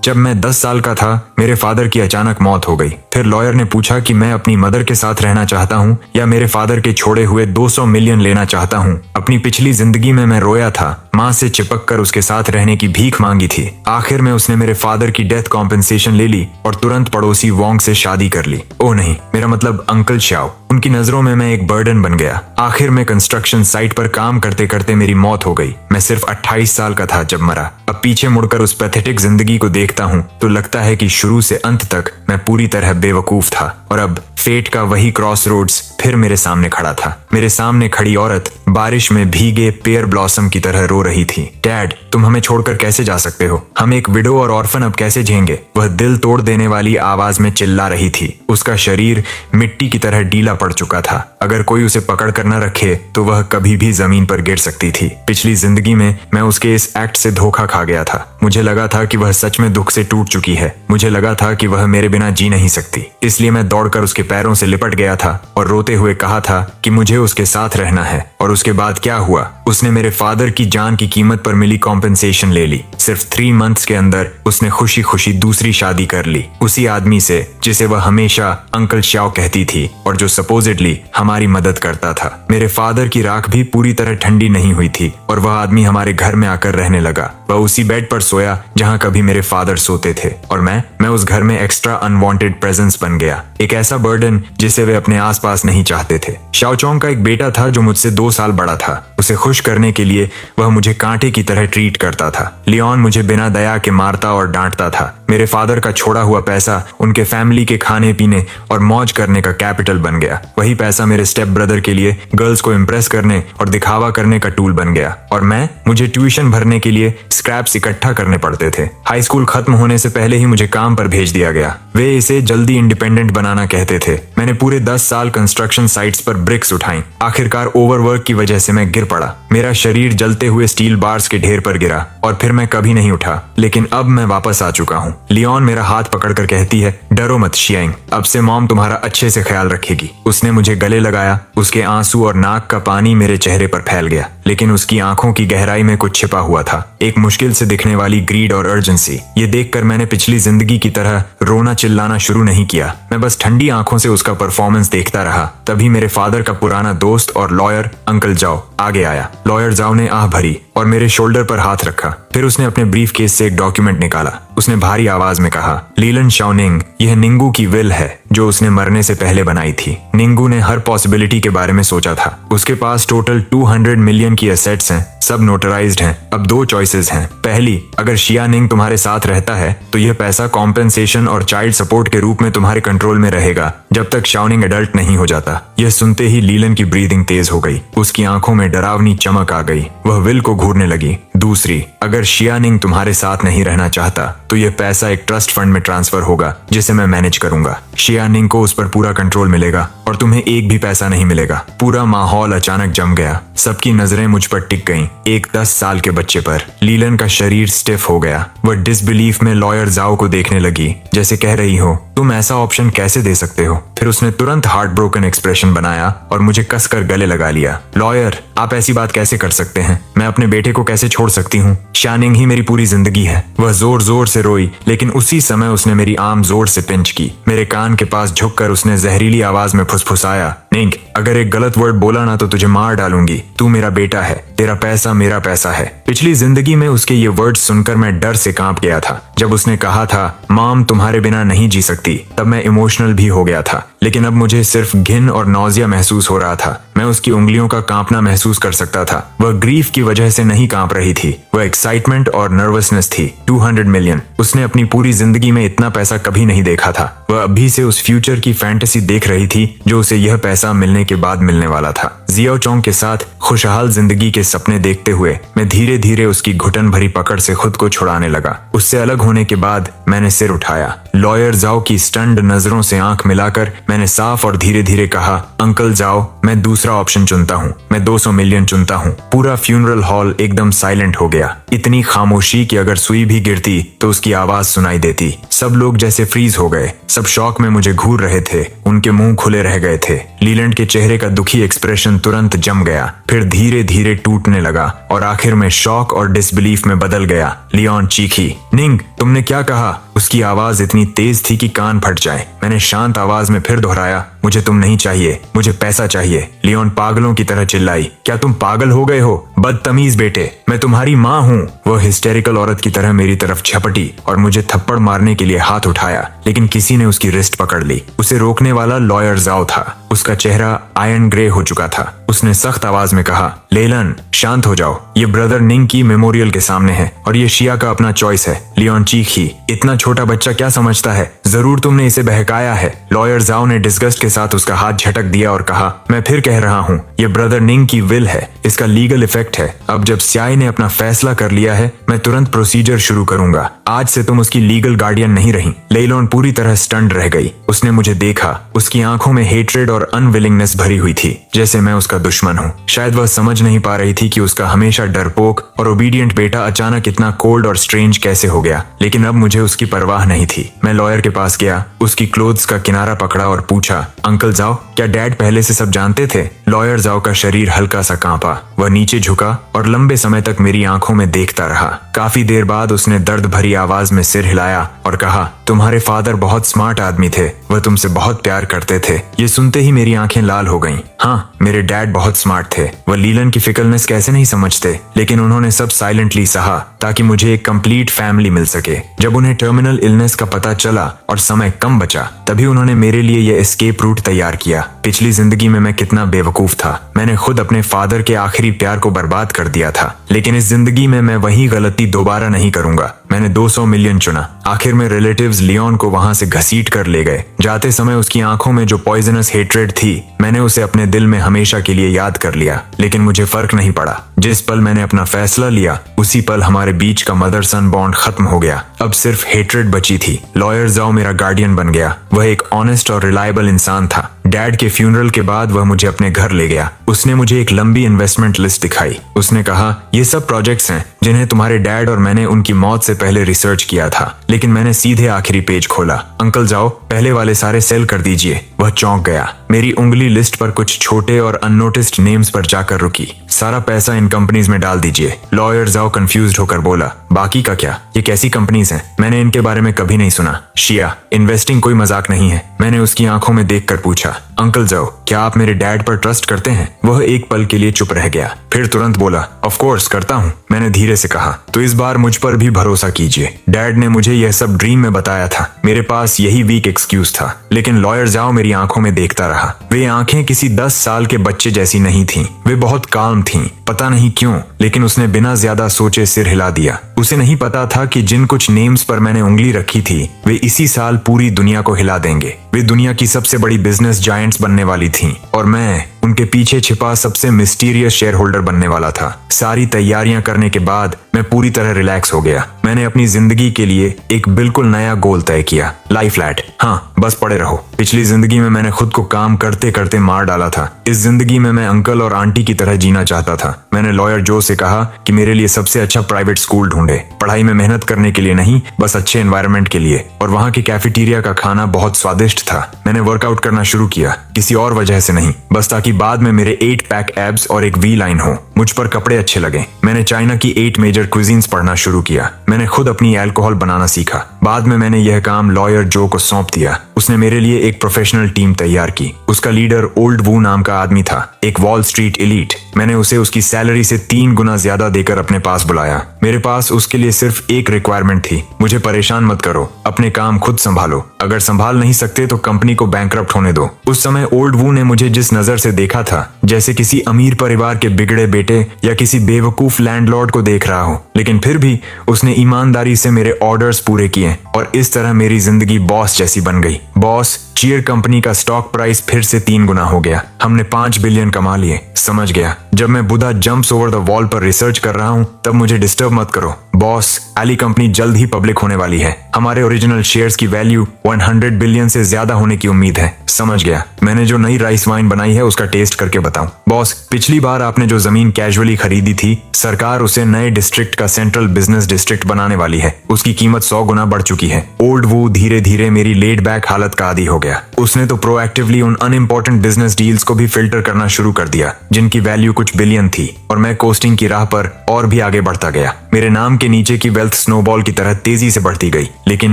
जब मैं 10 साल का था मेरे फादर की अचानक मौत हो गई। फिर लॉयर ने पूछा कि मैं अपनी मदर के साथ रहना चाहता हूँ या मेरे फादर के छोड़े हुए 200 मिलियन लेना चाहता हूँ। अपनी पिछली जिंदगी में मैं रोया था, माँ से चिपक कर उसके साथ रहने की भीख मांगी थी। आखिर में उसने मेरे फादर की डेथ कॉम्पेंसेशन ले ली और तुरंत पड़ोसी वोंग से शादी कर ली। ओह नहीं, मेरा मतलब अंकल श्याओ। उनकी नजरों में मैं एक बर्डन बन गया। आखिर में कंस्ट्रक्शन साइट पर काम करते करते मेरी मौत हो गई। मैं सिर्फ 28 साल का था जब मरा। अब पीछे मुड़कर उस पैथेटिक जिंदगी को देखता हूँ तो लगता है कि शुरू से अंत तक मैं पूरी तरह बेवकूफ था और अब फेट का वही क्रॉस रोड्स फिर मेरे सामने खड़ा था। मेरे सामने खड़ी औरत बारिश में भीगे पेयर ब्लॉसम की तरह रो रही थी। डैड, तुम हमें छोड़कर कैसे जा सकते हो? हम एक विडो और ऑर्फन अब कैसे झेंगे? वह दिल तोड़ देने वाली आवाज में चिल्ला रही थी। उसका शरीर मिट्टी की तरह ढीला पड़ चुका था। अगर कोई उसे पकड़ कर न रखे तो वह कभी भी जमीन पर गिर सकती थी। पिछली जिंदगी में मैं उसके इस एक्ट से धोखा खा गया था। मुझे लगा था कि वह सच में दुख से टूट चुकी है। मुझे लगा था कि वह मेरे बिना जी नहीं सकती। इसलिए मैं दौड़कर उसके पैरों से लिपट गया था और रोते हुए कहा था कि मुझे उसके साथ रहना है। और उसके बाद क्या हुआ? उसने मेरे फादर की जान की कीमत पर मिली कॉम्पेंसेशन ले ली। सिर्फ 3 मंथ्स के अंदर उसने खुशी खुशी दूसरी शादी कर ली, उसी आदमी से जिसे वह हमेशा अंकल श्याओ कहती थी और जो सपोजिटली हमारी मदद करता था। मेरे फादर की राख भी पूरी तरह ठंडी नहीं हुई थी और वह आदमी हमारे घर में आकर रहने लगा। वह उसी बेड पर सोया जहां कभी मेरे फादर सोते थे और मैं उस घर में एक्स्ट्रा अनवांटेड प्रेजेंस बन गया, एक ऐसा बर्डन जिसे वे अपने आसपास नहीं चाहते थे। शाओचोंग का एक बेटा था जो मुझसे 2 साल बड़ा था। उसे खुश करने के लिए वह मुझे कांटे की तरह ट्रीट करता था। लियोन मुझे बिना दया के मारता और डांटता था। मेरे फादर का छोड़ा हुआ पैसा उनके फैमिली के खाने पीने और मौज करने का कैपिटल बन गया। वही पैसा मेरे स्टेप ब्रदर के लिए गर्ल्स को इम्प्रेस करने और दिखावा करने का टूल बन गया। और मुझे ट्यूशन भरने के लिए स्क्रैप्स इकट्ठा करने पड़ते थे। हाई स्कूल खत्म होने से पहले ही मुझे काम पर भेज दिया गया। वे इसे जल्दी इंडिपेंडेंट बनाना कहते थे। मैंने पूरे 10 साल कंस्ट्रक्शन साइट्स पर ब्रिक्स उठाई। आखिरकार ओवरवर्क की वजह से मैं गिर पड़ा। मेरा शरीर जलते हुए स्टील बार्स के ढेर पर गिरा और फिर मैं कभी नहीं उठा। लेकिन अब मैं वापस आ चुका हूँ। लियोन मेरा हाथ पकड़कर कहती है, डरो मत शियांग, अब से मॉम तुम्हारा अच्छे से ख्याल रखेगी। उसने मुझे गले लगाया। उसके आंसू और नाक का पानी मेरे चेहरे पर फैल गया, लेकिन उसकी आंखों की गहराई में कुछ छिपा हुआ था, एक मुश्किल से दिखने वाली ग्रीड और अर्जेंसी। ये देखकर मैंने पिछली जिंदगी की तरह रोना चिल्लाना शुरू नहीं किया। मैं बस ठंडी आंखों से उसका परफॉर्मेंस देखता रहा। तभी मेरे फादर का पुराना दोस्त और लॉयर अंकल जाओ आगे आया। लॉयर जाओ ने आह भरी और मेरे शोल्डर पर हाथ रखा। फिर उसने अपने ब्रीफ केस से एक डॉक्यूमेंट निकाला। उसने भारी आवाज में कहा, लीलन शाओनिंग, यह निंगू की विल है जो उसने मरने से पहले बनाई थी। निंगू ने हर पॉसिबिलिटी के बारे में सोचा था। उसके पास टोटल 200 मिलियन की एसेट्स हैं, सब नोटराइज्ड हैं। अब 2 चॉइसेस हैं। पहली, अगर शियानिंग तुम्हारे साथ रहता है तो यह पैसा कॉम्पेंसेशन और चाइल्ड सपोर्ट के रूप में तुम्हारे कंट्रोल में रहेगा जब तक शाओनिंग एडल्ट नहीं हो जाता। यह सुनते ही लीलन की ब्रीदिंग तेज हो गई। उसकी आंखों में डरावनी चमक आ गई। वह विल को घूरने लगी। दूसरी, अगर शियानिंग तुम्हारे साथ नहीं रहना चाहता तो यह पैसा एक ट्रस्ट फंड में ट्रांसफर होगा जिसे मैं मैनेज करूंगा। शियानिंग को उस पर पूरा कंट्रोल मिलेगा और तुम्हें एक भी पैसा नहीं मिलेगा। पूरा माहौल अचानक जम गया। सबकी नजरें मुझ पर टिक गईं, एक 10 साल के बच्चे पर। लीलन का शरीर स्टिफ हो गया। वह डिसबिलीफ में लॉयर जाओ को देखने लगी, जैसे कह रही हो, तुम ऐसा ऑप्शन कैसे दे सकते हो? फिर उसने तुरंत हार्ट ब्रोकन एक्सप्रेशन बनाया और मुझे कसकर गले लगा लिया। लॉयर, आप ऐसी बात कैसे कर सकते हैं? मैं अपने बेटे को कैसे छोड़ सकती हूँ? शानिंग ही मेरी पूरी जिंदगी है। वह जोर जोर से रोई, लेकिन उसी समय उसने मेरी आर्म जोर से पिंच की। मेरे कान के पास झुककर उसने जहरीली आवाज में फुसफुसाया, निंग, अगर एक गलत वर्ड बोला ना तो तुझे मार डालूंगी। तू मेरा बेटा है, तेरा पैसा मेरा पैसा है। पिछली जिंदगी में उसके ये वर्ड्स सुनकर मैं डर से कांप गया था। जब उसने कहा था, मॉम तुम्हारे बिना नहीं जी सकती, तब मैं इमोशनल भी हो गया था। लेकिन अब मुझे सिर्फ घिन और नौजिया महसूस हो रहा था। मैं उसकी उंगलियों का कांपना महसूस कर सकता था। वह ग्रीफ की वजह से नहीं कांप रही थी, वह एक्साइटमेंट और नर्वसनेस थी। 200 मिलियन, उसने अपनी पूरी जिंदगी में इतना पैसा कभी नहीं देखा था। वह अभी से उस फ्यूचर की फैंटेसी देख रही थी जो उसे यह पैसा मिलने के बाद मिलने वाला था। जियाओचोंग के साथ खुशहाल जिंदगी के सपने देखते हुए मैं धीरे धीरे उसकी घुटन भरी पकड़ से खुद को छुड़ाने लगा। उससे अलग होने के बाद मैंने सिर उठाया। लॉयर जाओ की स्टन्ड नजरों से आंख मिलाकर मैंने साफ और धीरे धीरे कहा, अंकल जाओ, मैं दूसरा ऑप्शन चुनता हूँ। मैं 200 मिलियन चुनता हूँ। पूरा फ्यूनरल हॉल एकदम साइलेंट हो गया। इतनी खामोशी कि अगर सुई भी गिरती तो उसकी आवाज सुनाई देती। सब लोग जैसे फ्रीज हो गए। सब शौक में मुझे घूर रहे थे। उनके मुंह खुले रह गए थे। लीलैंड के चेहरे का दुखी एक्सप्रेशन तुरंत जम गया, फिर धीरे धीरे टूटने लगा और आखिर में शॉक और डिसबिलीफ में बदल गया। लियोन चीखी, निंग तुमने क्या कहा? उसकी आवाज इतनी तेज थी कि कान फट जाए। मैंने शांत आवाज में फिर दोहराया, मुझे तुम नहीं चाहिए, मुझे पैसा चाहिए। लियोन पागलों की तरह चिल्लाई, क्या तुम पागल हो गए हो? बदतमीज बेटे, मैं तुम्हारी माँ हूँ। वह हिस्टेरिकल औरत की तरह मेरी तरफ झपटी और मुझे थप्पड़ मारने के लिए हाथ उठाया, लेकिन किसी ने उसकी रिस्ट पकड़ ली। उसे रोकने वाला लॉयर जाओ था। उसका चेहरा आयरन ग्रे हो चुका था। उसने सख्त आवाज में कहा, लेलन शांत हो जाओ, ये ब्रदर निंग की मेमोरियल के सामने है और ये शिया का अपना चॉइस है। लियोन चीखी, इतना छोटा बच्चा क्या समझता है? जरूर तुमने इसे बहकाया है। लॉयर जाओ ने डिस्गस्ट के साथ उसका हाथ झटक दिया और कहा, मैं फिर कह रहा हूँ, ये ब्रदर निंग की विल है, इसका लीगल इफेक्ट है। अब जब स्याई ने अपना फैसला कर लिया है, मैं तुरंत प्रोसीजर शुरू करूंगा। आज से तुम उसकी लीगल गार्डियन नहीं रही। लेलोन पूरी तरह स्टन्ड रह गई। उसने मुझे देखा, उसकी आंखों में हेट्रेड और अनविलिंगनेस भरी हुई थी, जैसे मैं उसका दुश्मन हूँ। शायद वह समझ नहीं पा रही थी कि उसका हमेशा डरपोक और ओबीडियंट बेटा अचानक इतना कोल्ड और स्ट्रेंज कैसे हो गया। लेकिन अब मुझे उसकी परवाह नहीं थी। मैं लॉयर के पास गया, उसकी क्लोथ्स का किनारा पकड़ा और पूछा, अंकल जाओ, क्या डैड पहले से सब जानते थे? लॉयर जाओ का शरीर हल्का सा कांपा। वह नीचे झुका और लंबे समय तक मेरी आंखों में देखता रहा। काफी देर बाद उसने दर्द भरी आवाज में सिर हिलाया और कहा, तुम्हारे फादर बहुत स्मार्ट आदमी थे, वह तुमसे बहुत प्यार करते थे। ये सुनते ही मेरी आंखें लाल हो गईं। हाँ, मेरे डैड बहुत स्मार्ट थे। वह लीलन की फिकलनेस कैसे नहीं समझते, लेकिन उन्होंने सब साइलेंटली सहा ताकि मुझे एक कंप्लीट फैमिली मिल सके। जब उन्हें टर्मिनल इलनेस का पता चला और समय कम बचा, तभी उन्होंने मेरे लिए यह एस्केप रूट तैयार किया। पिछली जिंदगी में मैं कितना बेवकूफ था। मैंने खुद अपने फादर के आखिरी प्यार को बर्बाद कर दिया था, लेकिन इस जिंदगी में मैं वही गलती दोबारा नहीं करूंगा। मैंने 200 मिलियन चुना। आखिर में रिलेटिव्स लियोन को वहां से घसीट कर ले गए। जाते समय उसकी आंखों में जो पॉइजनस हेट्रेड थी, मैंने उसे अपने दिल में हमेशा के लिए याद कर लिया। लेकिन मुझे फर्क नहीं पड़ा। जिस पल मैंने अपना फैसला लिया, उसी पल हमारे बीच का मदर सन बॉन्ड खत्म हो गया। अब सिर्फ हेट्रेड बची थी। लॉयर जाओ मेरा गार्डियन बन गया। वह एक ऑनेस्ट और रिलायबल इंसान था। डैड के फ्यूनरल के बाद वह मुझे अपने घर ले गया। उसने मुझे एक लंबी इन्वेस्टमेंट लिस्ट दिखाई। उसने कहा, ये सब प्रोजेक्ट्स हैं जिन्हें तुम्हारे डैड और मैंने उनकी मौत से पहले रिसर्च किया था। लेकिन मैंने सीधे आखिरी पेज खोला। अंकल जाओ, पहले वाले सारे सेल कर दीजिए। वह चौंक गया। मेरी उंगली लिस्ट पर कुछ छोटे और अननोटिस्ड नेम्स पर जाकर रुकी। सारा पैसा इन कंपनीज में डाल दीजिए। लॉयर जाओ कंफ्यूज्ड होकर बोला, बाकी का क्या? ये कैसी कंपनीज हैं? मैंने इनके बारे में कभी नहीं सुना। शिया, इन्वेस्टिंग कोई मजाक नहीं है। मैंने उसकी आंखों में देखकर पूछा, अंकल जाओ, क्या आप मेरे डैड पर ट्रस्ट करते हैं? वह एक पल के लिए चुप रह गया, फिर तुरंत बोला, ऑफ कोर्स करता हूँ। मैंने धीरे से कहा, तो इस बार मुझ पर भी भरोसा कीजिए। डैड ने मुझे यह सब ड्रीम में बताया था। मेरे पास यही वीक एक्सक्यूज था। लेकिन लॉयर जाओ मेरी आंखों में देखता रहा। वे आंखें किसी 10 साल के बच्चे जैसी नहीं थीं। वे बहुत काम थीं। पता नहीं क्यों, लेकिन उसने बिना ज्यादा सोचे सिर हिला दिया। उसे नहीं पता था कि जिन कुछ नेम्स पर मैंने उंगली रखी थी, वे इसी साल पूरी दुनिया को हिला देंगे। वे दुनिया की सबसे बड़ी बिजनेस जायंट्स बनने वाली थीं और मैं उनके पीछे छिपा सबसे मिस्टीरियस शेयर होल्डर बनने वाला था। सारी तैयारियां करने के बाद मैं पूरी तरह रिलैक्स हो गया। मैंने अपनी जिंदगी के लिए एक बिल्कुल नया गोल तय किया, लाई फ्लैट। हाँ, बस पड़े रहो। पिछली जिंदगी में मैंने खुद को काम करते करते मार डाला था। इस जिंदगी में मैं अंकल और आंटी की तरह जीना चाहता था। मैंने लॉयर जो से कहा कि मेरे लिए सबसे अच्छा प्राइवेट स्कूल ढूंढे, पढ़ाई में मेहनत करने के लिए नहीं, बस अच्छे एनवायरनमेंट के लिए। और वहाँ के कैफेटेरिया का खाना बहुत स्वादिष्ट था। मैंने वर्कआउट करना शुरू किया, किसी और वजह से नहीं, बस ताकि बाद में मेरे 8 पैक एब्स और एक वी लाइन हो। मुझ पर कपड़े अच्छे लगे। मैंने चाइना की 8 मेजर क्विजीन्स पढ़ना शुरू किया। मैंने खुद अपनी अल्कोहल बनाना सीखा। बाद में मैंने यह काम लॉयर जो को सौंप दिया। उसने मेरे लिए एक प्रोफेशनल टीम तैयार की। उसका लीडर ओल्ड वू नाम का आदमी था, एक वॉल स्ट्रीट एलीट। मैंने उसे उसकी सैलरी से 3 गुना ज्यादा देकर अपने पास बुलाया। मेरे पास उसके लिए सिर्फ एक रिक्वायरमेंट थी, मुझे परेशान मत करो, अपने काम खुद संभालो। अगर संभाल नहीं सकते तो कंपनी को बैंकरप्ट होने दो। उस समय ओल्ड वू ने मुझे जिस नजर से देखा था, जैसे किसी अमीर परिवार के बिगड़े बेटे या किसी बेवकूफ लैंडलॉर्ड को देख रहा हो, लेकिन फिर भी उसने ईमानदारी से मेरे ऑर्डर्स पूरे किए और इस तरह मेरी जिंदगी बॉस जैसी बन गई। बॉस, चीयर कंपनी का स्टॉक प्राइस फिर से 3 गुना हो गया। हमने 5 बिलियन कमा लिए। समझ गया, जब मैं बुधा जंप्स ओवर द वॉल पर रिसर्च कर रहा हूँ, तब मुझे डिस्टर्ब मत करो। बॉस, एली कंपनी जल्द ही पब्लिक होने वाली है। हमारे ओरिजिनल शेयर्स की वैल्यू 100 बिलियन से ज्यादा होने की उम्मीद है। समझ गया। मैंने जो नई राइस वाइन बनाई है उसका टेस्ट करके बताऊं। बॉस, पिछली बार आपने जो जमीन कैजुअली खरीदी थी, सरकार उसे नए डिस्ट्रिक्ट का सेंट्रल बिजनेस डिस्ट्रिक्ट बनाने वाली है। उसकी कीमत 100 गुना बढ़ चुकी है। ओल्ड वो धीरे धीरे मेरी लेड बैक हालत का आदी हो गया। उसने तो प्रोएक्टिवली उन अनइम्पोर्टेंट बिजनेस डील्स को भी फिल्टर करना शुरू कर दिया जिनकी वैल्यू कुछ बिलियन थी, और मैं कोस्टिंग की राह पर और भी आगे बढ़ता गया। मेरे नाम के नीचे की वेल्थ स्नोबॉल की तरह तेजी से बढ़ती गई, लेकिन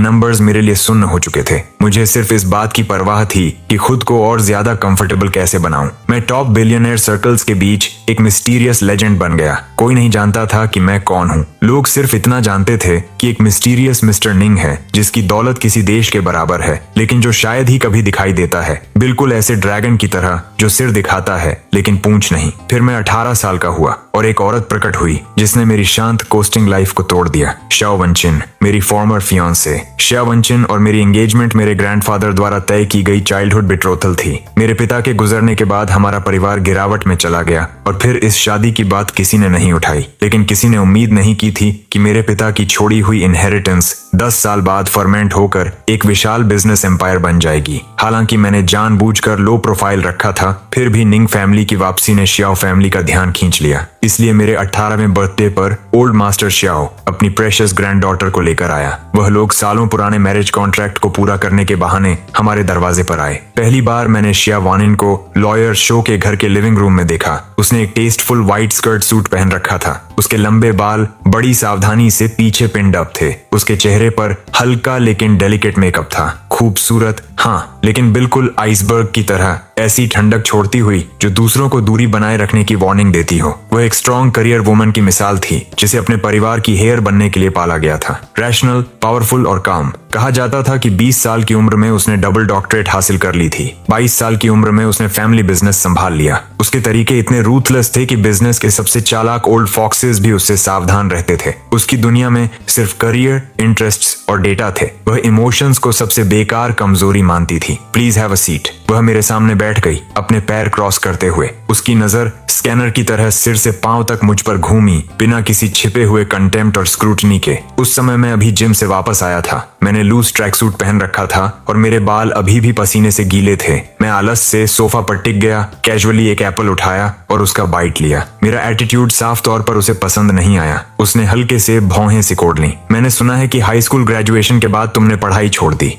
नंबर्स मेरे लिए सुन्न हो चुके थे। मुझे सिर्फ इस बात की परवाह थी कि खुद को और ज्यादा कंफर्टेबल कैसे बनाऊं। मैं टॉप बिलियनर सर्कल्स के बीच एक मिस्टीरियस लेजेंड बन गया। कोई नहीं जानता था कि मैं कौन हूँ। लोग सिर्फ इतना जानते थे कि एक मिस्टीरियस मिस्टर निंग है जिसकी दौलत किसी देश के बराबर है, लेकिन जो शायद ही कभी दिखाई देता है, बिल्कुल ऐसे ड्रैगन की तरह जो सिर दिखाता है लेकिन पूंछ नहीं। फिर मैं 18 साल का हुआ और एक औरत प्रकट हुई जिसने मेरी शांत कोस्टिंग लाइफ को तोड़ दिया। शाओ वनचिन, मेरी फॉर्मर फियांसे। शाओ वनचिन और मेरी एंगेजमेंट मेरे ग्रैंडफादर द्वारा तय की गई चाइल्डहुड बिट्रोथल थी। मेरे पिता के गुजरने के बाद हमारा परिवार गिरावट में चला गया और फिर इस शादी की बात किसी ने नहीं उठाई, लेकिन किसी ने उम्मीद नहीं की थी कि मेरे पिता की छोड़ी हुई इनहेरिटेंस 10 साल बाद फर्मेंट होकर एक विशाल बिजनेस एम्पायर बन जाएगी। हालांकि मैंने जानबूझकर लो प्रोफाइल रखा था, फिर भी निंग फैमिली की वापसी ने शियाओ फैमिली का ध्यान खींच लिया। इसलिए मेरे 18वें बर्थडे पर ओल्ड मास्टर शियाओ अपनी प्रेशियस ग्रैंडडॉटर को लेकर आया। वह लोग सालों पुराने मैरिज कॉन्ट्रैक्ट को पूरा करने के बहाने हमारे दरवाजे पर आए। पहली बार मैंने शिया वानिन को लॉयर शो के घर के लिविंग रूम में देखा। उसने एक टेस्टफुल व्हाइट स्कर्ट सूट पहन रखा था। उसके लंबे बाल बड़ी सावधानी से पीछे पिन्ड अप थे। उसके चेहरे पर हल्का लेकिन डेलिकेट मेकअप था। खूबसूरत, हाँ, लेकिन बिल्कुल आइसबर्ग की तरह ऐसी ठंडक छोड़ती हुई जो दूसरों को दूरी बनाए रखने की वार्निंग देती हो। वह एक स्ट्रॉन्ग करियर वुमन की मिसाल थी जिसे अपने परिवार की हेयर बनने के लिए पाला गया था। रैशनल, पावरफुल और काम। कहा जाता था कि 20 साल की उम्र में उसने डबल डॉक्टरेट हासिल कर ली थी। 22 साल की उम्र में उसने फैमिली बिजनेस संभाल लिया। उसके तरीके इतने रूथलेस थे कि बिजनेस के सबसे चालाक ओल्ड फॉक्सेस भी उससे सावधान रहते थे। उसकी दुनिया में सिर्फ करियर, इंटरेस्ट्स और डेटा थे। वह इमोशंस को सबसे बेकार कमजोरी मानती थी। Please have a seat. वह मेरे सामने बैठ गई, अपने पैर क्रॉस करते हुए। उसकी नजर स्कैनर की तरह सिर से पांव तक मुझ पर घूमी, बिना किसी छिपे हुए कंटेम्प्ट और स्क्रूटनी के। उस समय मैं अभी जिम से वापस आया था। मैंने लूज ट्रैक सूट पहन रखा था और मेरे बाल अभी भी पसीने से गीले थे। मैं आलस से सोफा पर टिक गया, कैजुअली एक एप्पल उठाया और उसका बाइट लिया। मेरा एटीट्यूड साफ तौर पर उसे पसंद नहीं आया। उसने हल्के से भौहें सिकोड़ ली। मैंने सुना है कि हाई स्कूल ग्रेजुएशन के बाद तुमने पढ़ाई छोड़ दी।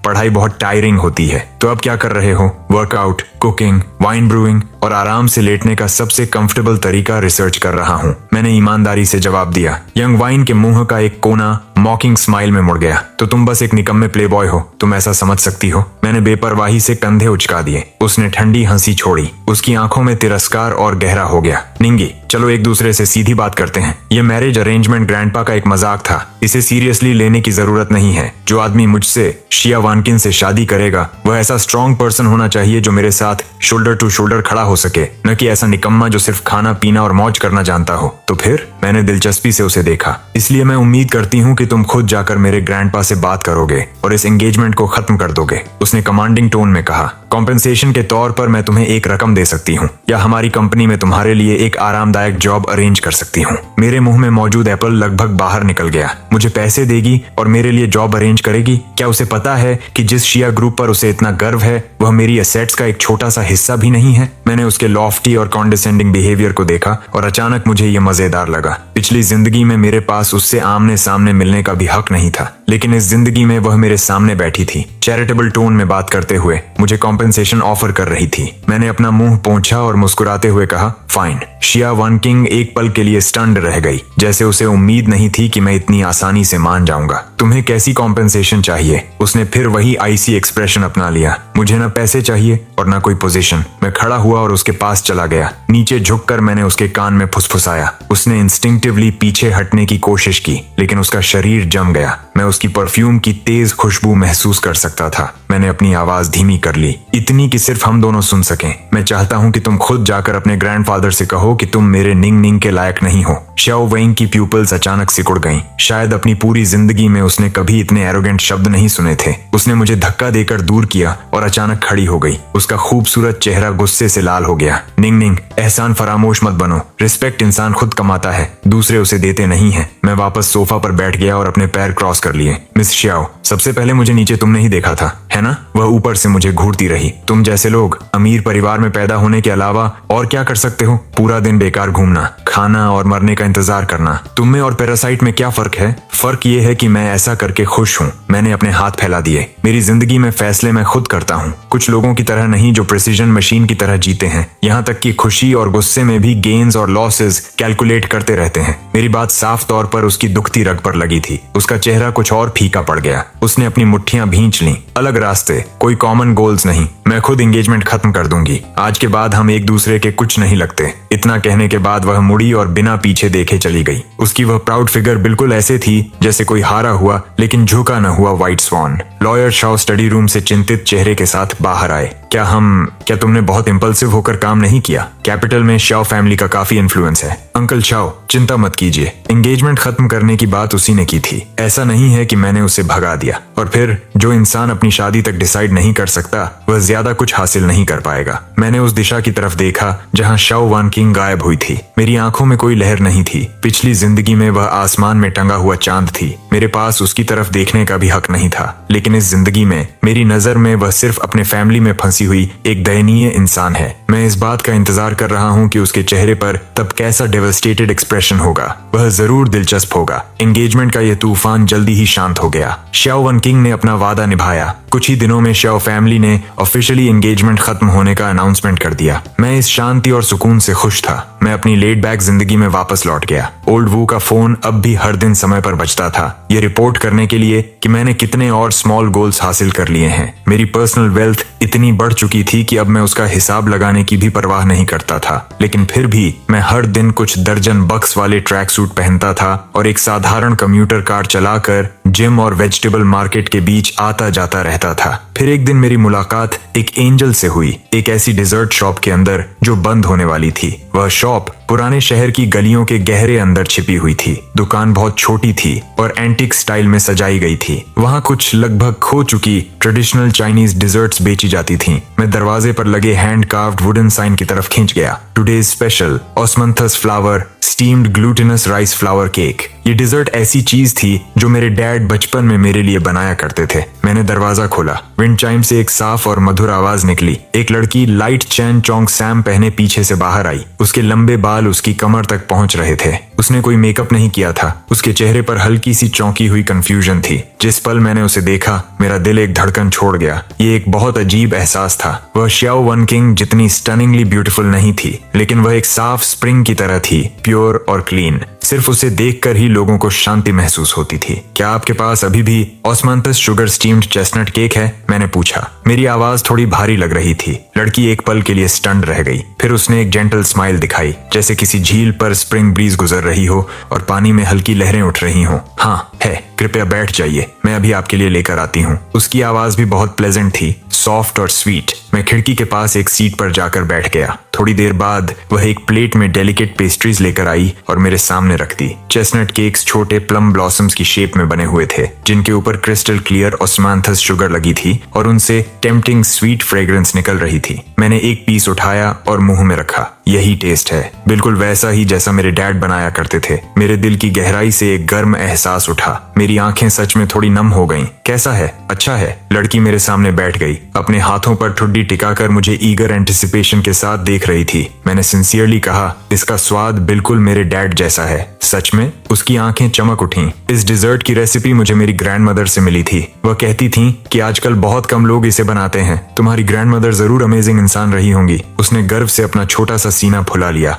पढ़ाई बहुत टायरिंग होती है। तो अब क्या कर रहे हो? वर्कआउट, कुकिंग, वाइन ब्रूइंग और आराम से लेटने का सबसे कंफर्टेबल तरीका रिसर्च कर रहा हूँ। मैंने ईमानदारी से जवाब दिया। यंग वाइन के मुंह का एक कोना मॉकिंग स्माइल में मुड़ गया। तो तुम बस एक निकम्मे प्लेबॉय हो, तुम ऐसा समझ सकती हो? मैंने बेपरवाही से कंधे उचका दिए। उसने ठंडी हंसी छोड़ी। उसकी आंखों में तिरस्कार और गहरा हो गया। निंगी, चलो एक दूसरे से सीधी बात करते हैं। ये मैरिज अरेंजमेंट ग्रैंडपा का एक मजाक था। इसे सीरियसली लेने की जरूरत नहीं है। जो आदमी मुझसे, शिया वानकिन से शादी करेगा, वह ऐसा स्ट्रॉन्ग पर्सन होना चाहिए जो मेरे साथ शोल्डर टू शोल्डर खड़ा हो सके, न कि ऐसा निकम्मा जो सिर्फ खाना पीना और मौज करना जानता हो। तो फिर मैंने दिलचस्पी से उसे देखा। इसलिए मैं उम्मीद करती हूँ कि तुम खुद जाकर मेरे ग्रैंडपा से बात करोगे और इस एंगेजमेंट को खत्म कर दोगे। उसने कमांडिंग टोन में कहा। कॉम्पेंसेशन के तौर पर मैं तुम्हें एक रकम दे सकती हूँ, या हमारी कंपनी में तुम्हारे लिए एक आरामदायक जॉब अरेंज कर सकती हूँ। मेरे मुंह में मौजूद एप्पल लगभग बाहर निकल गया। मुझे पैसे देगी और मेरे लिए जॉब अरेंज करेगी? क्या उसे पता है कि जिस शिया ग्रुप पर उसे इतना गर्व है वह मेरी एसेट्स का एक छोटा सा हिस्सा भी नहीं है? मैंने उसके लॉफ्टी और कॉन्डिसेंडिंग बिहेवियर को देखा और अचानक मुझे ये मजेदार लगा। पिछली जिंदगी में मेरे पास उससे आमने सामने मिलने का भी हक नहीं था, लेकिन इस जिंदगी में वह मेरे सामने बैठी थी, चैरिटेबल टोन में बात करते हुए मुझे कॉम्पेंसेशन ऑफर कर रही थी। मैंने अपना मुंह पोंछा और मुस्कुराते हुए कहा, फाइन। शिया वानकिंग एक पल के लिए स्टन्ड रह गई, जैसे उसे उम्मीद नहीं थी कि मैं इतनी आसानी से मान जाऊंगा। तुम्हें कैसी कॉम्पेंसेशन चाहिए? उसने फिर वही आईसी एक्सप्रेशन अपना लिया। मुझे न पैसे चाहिए और न कोई पोजीशन। मैं खड़ा हुआ और उसके पास चला गया। नीचे झुककर मैंने उसके कान में फुसफुसाया। उसने इंस्टिंक्टिवली पीछे हटने की कोशिश की, लेकिन उसका शरीर जम गया। मैं उसकी परफ्यूम की तेज खुशबू महसूस कर सकता था। मैंने अपनी आवाज धीमी कर ली, इतनी कि सिर्फ हम दोनों सुन सकें। मैं चाहता हूं कि तुम खुद जाकर अपने ग्रैंडफादर से कहो कि तुम मेरे निंग निंग के लायक नहीं हो। शाओ वेंग की प्यूपल्स अचानक सिकुड़ गईं। शायद अपनी पूरी जिंदगी में उसने कभी इतने एरोगेंट शब्द नहीं सुने थे। उसने मुझे धक्का देकर दूर किया और अचानक खड़ी हो गई। उसका खूबसूरत चेहरा गुस्से से लाल हो गया। निंग निंग, एहसान फरामोश मत बनो। रिस्पेक्ट इंसान खुद कमाता है, दूसरे उसे देते नहीं है। मैं वापस सोफा पर बैठ गया और अपने पैर क्रॉस कर लिए। मिस श्याओ, सबसे पहले मुझे नीचे तुमने ही देखा था, है ना? वह ऊपर से मुझे घूरती रही। तुम जैसे लोग अमीर परिवार में पैदा होने के अलावा और क्या कर सकते हो? पूरा दिन बेकार घूमना, खाना और मरने का इंतजार करना। तुम में और पैरासाइट में क्या फर्क है? फर्क ये है कि मैं ऐसा करके खुश हूँ। मैंने अपने हाथ फैला दिए। मेरी जिंदगी में फैसले मैं खुद करता हूँ, कुछ लोगों की तरह नहीं जो प्रिसीजन मशीन की तरह जीते हैं। यहाँ तक कि खुशी और गुस्से में भी गेन्स और लॉसेस कैलकुलेट करते रहते हैं। मेरी बात साफ तौर पर उसकी दुखती रग पर लगी थी। उसका चेहरा कुछ और फीका पड़ गया। उसने अपनी मुट्ठियां भींच लीं। अलग रास्ते, कोई कॉमन गोल्स नहीं। मैं खुद एंगेजमेंट खत्म कर दूंगी। आज के बाद हम एक दूसरे के कुछ नहीं लगते। इतना कहने के बाद वह मुड़ी और बिना पीछे देखे चली गई। उसकी वह प्राउड फिगर बिल्कुल ऐसे थी जैसे कोई हारा हुआ लेकिन झुका न हुआ व्हाइट स्वान। लॉयर शाओ स्टडी रूम से चिंतित चेहरे के साथ बाहर आए। क्या तुमने बहुत इंपल्सिव होकर काम नहीं किया? कैपिटल में शाओ फैमिली का काफी इन्फ्लुएंस है। अंकल शाओ, चिंता मत कीजिए। एंगेजमेंट खत्म करने की बात उसी ने की थी। ऐसा नहीं है कि मैंने उसे भगा दिया। और फिर जो इंसान अपनी शादी तक डिसाइड नहीं कर सकता वह ज्यादा कुछ हासिल नहीं कर पाएगा। मैंने उस दिशा की तरफ देखा जहाँ शाओ वान किंग गायब हुई थी। मेरी आंखों में कोई लहर नहीं थी। पिछली जिंदगी में वह आसमान में टंगा हुआ चांद थी। मेरे पास उसकी तरफ देखने का भी हक नहीं था। लेकिन इस जिंदगी में मेरी नजर में वह सिर्फ अपने फैमिली में फंसी हुई एक दयनीय इंसान है। मैं इस बात का इंतजार कर रहा हूँ कि उसके चेहरे पर तब कैसा डेवस्टेटेड एक्सप्रेशन होगा। वह जरूर दिलचस्प होगा। एंगेजमेंट का यह तूफान जल्दी ही शांत हो गया। शाओ वन किंग ने अपना वादा निभाया। कुछ ही दिनों में शाओ फैमिली ने ऑफिशियली एंगेजमेंट खत्म होने का अनाउंसमेंट कर दिया। मैं इस शांति और सुकून से खुश था। मैं अपनी लेड बैक जिंदगी में वापस लौट गया। ओल्ड वू का फोन अब भी हर दिन समय पर बजता था, ये रिपोर्ट करने के लिए कि मैंने कितने और स्मॉल गोल्स हासिल कर लिए हैं। मेरी पर्सनल वेल्थ इतनी बढ़ चुकी थी कि अब मैं उसका हिसाब लगाने की भी परवाह नहीं करता था। लेकिन फिर भी मैं हर दिन कुछ दर्जन बक्स वाले ट्रैक सूट पहनता था और एक साधारण कम्यूटर कार चलाकर जिम और वेजिटेबल मार्केट के बीच आता जाता रहता था। फिर एक दिन मेरी मुलाकात एक एंजल से हुई, एक ऐसी डिजर्ट शॉप के अंदर जो बंद होने वाली थी। वह शॉप पुराने शहर की गलियों के गहरे अंदर छिपी हुई थी। दुकान बहुत छोटी थी और एंटीक स्टाइल में सजाई गई थी। वहाँ कुछ लगभग खो चुकी ट्रेडिशनल चाइनीज डिजर्ट्स बेची जाती थीं। मैं दरवाजे पर लगे हैंड कार्व्ड वुडन साइन की तरफ खींच गया। Today's special osmanthus flower steamed glutinous rice flower cake. ये डिजर्ट ऐसी चीज थी जो मेरे डैड बचपन में मेरे लिए बनाया करते थे। मैंने दरवाजा खोला। विंड चाइम से एक साफ और मधुर आवाज निकली। एक लड़की लाइट चैन चोंग सैम पहने पीछे से बाहर आई। उसके लंबे बाल उसकी कमर तक पहुंच रहे थे। उसने कोई मेकअप नहीं किया था। उसके चेहरे पर हल्की सी चौंकी हुई कंफ्यूजन थी। जिस पल मैंने उसे देखा मेरा दिल एक धड़कन छोड़ गया। ये एक बहुत अजीब एहसास था। वह शाओ वन किंग जितनी स्टनिंगली ब्यूटीफुल नहीं थी, लेकिन वह एक साफ स्प्रिंग की तरह थी, प्योर और क्लीन। सिर्फ उसे देखकर ही लोगों को शांति महसूस होती थी। क्या आपके पास अभी भी ऑस्मंथस शुगर स्टीम्ड चेस्टनट केक है? मैंने पूछा। मेरी आवाज थोड़ी भारी लग रही थी। लड़की एक पल के लिए स्टन्ड रह गई। फिर उसने एक जेंटल स्माइल दिखाई, जैसे किसी झील पर स्प्रिंग ब्रीज गुजर रही हो और पानी में हल्की लहरें उठ रही हो। हाँ है, कृपया बैठ जाइए, मैं अभी आपके लिए लेकर आती हूँ। उसकी आवाज भी बहुत प्लेजेंट थी, सॉफ्ट और स्वीट। मैं खिड़की के पास एक सीट पर जाकर बैठ गया। थोड़ी देर बाद वह एक प्लेट में डेलिकेट पेस्ट्रीज लेकर आई और मेरे सामने रख दी। चेस्टनट केक्स छोटे प्लम ब्लॉसम्स की शेप में बने हुए थे, जिनके ऊपर क्रिस्टल क्लियर ऑस्मांथस शुगर लगी थी और उनसे टेम्पटिंग स्वीट फ्रेग्रेंस निकल रही थी। मैंने एक पीस उठाया और मुंह में रखा। यही टेस्ट है, बिल्कुल वैसा ही जैसा मेरे डैड बनाया करते थे। मेरे दिल की गहराई से एक गर्म एहसास उठा। मेरी आंखें सच में थोड़ी नम हो गईं। कैसा है? अच्छा है। लड़की मेरे सामने बैठ गई, अपने हाथों पर ठुड्डी टिकाकर मुझे ईगर एंटिसिपेशन के साथ देख रही थी। मैंने सिंसियरली कहा, इसका स्वाद बिल्कुल मेरे डैड जैसा है। सच में? उसकी आंखें चमक उठीं। इस डिजर्ट की रेसिपी मुझे मेरी ग्रैंडमदर से मिली थी। वह कहती थी कि आजकल बहुत कम लोग इसे बनाते हैं। तुम्हारी ग्रैंडमदर जरूर अमेजिंग इंसान रही होंगी। उसने गर्व से अपना छोटा सा सीना फुला लिया।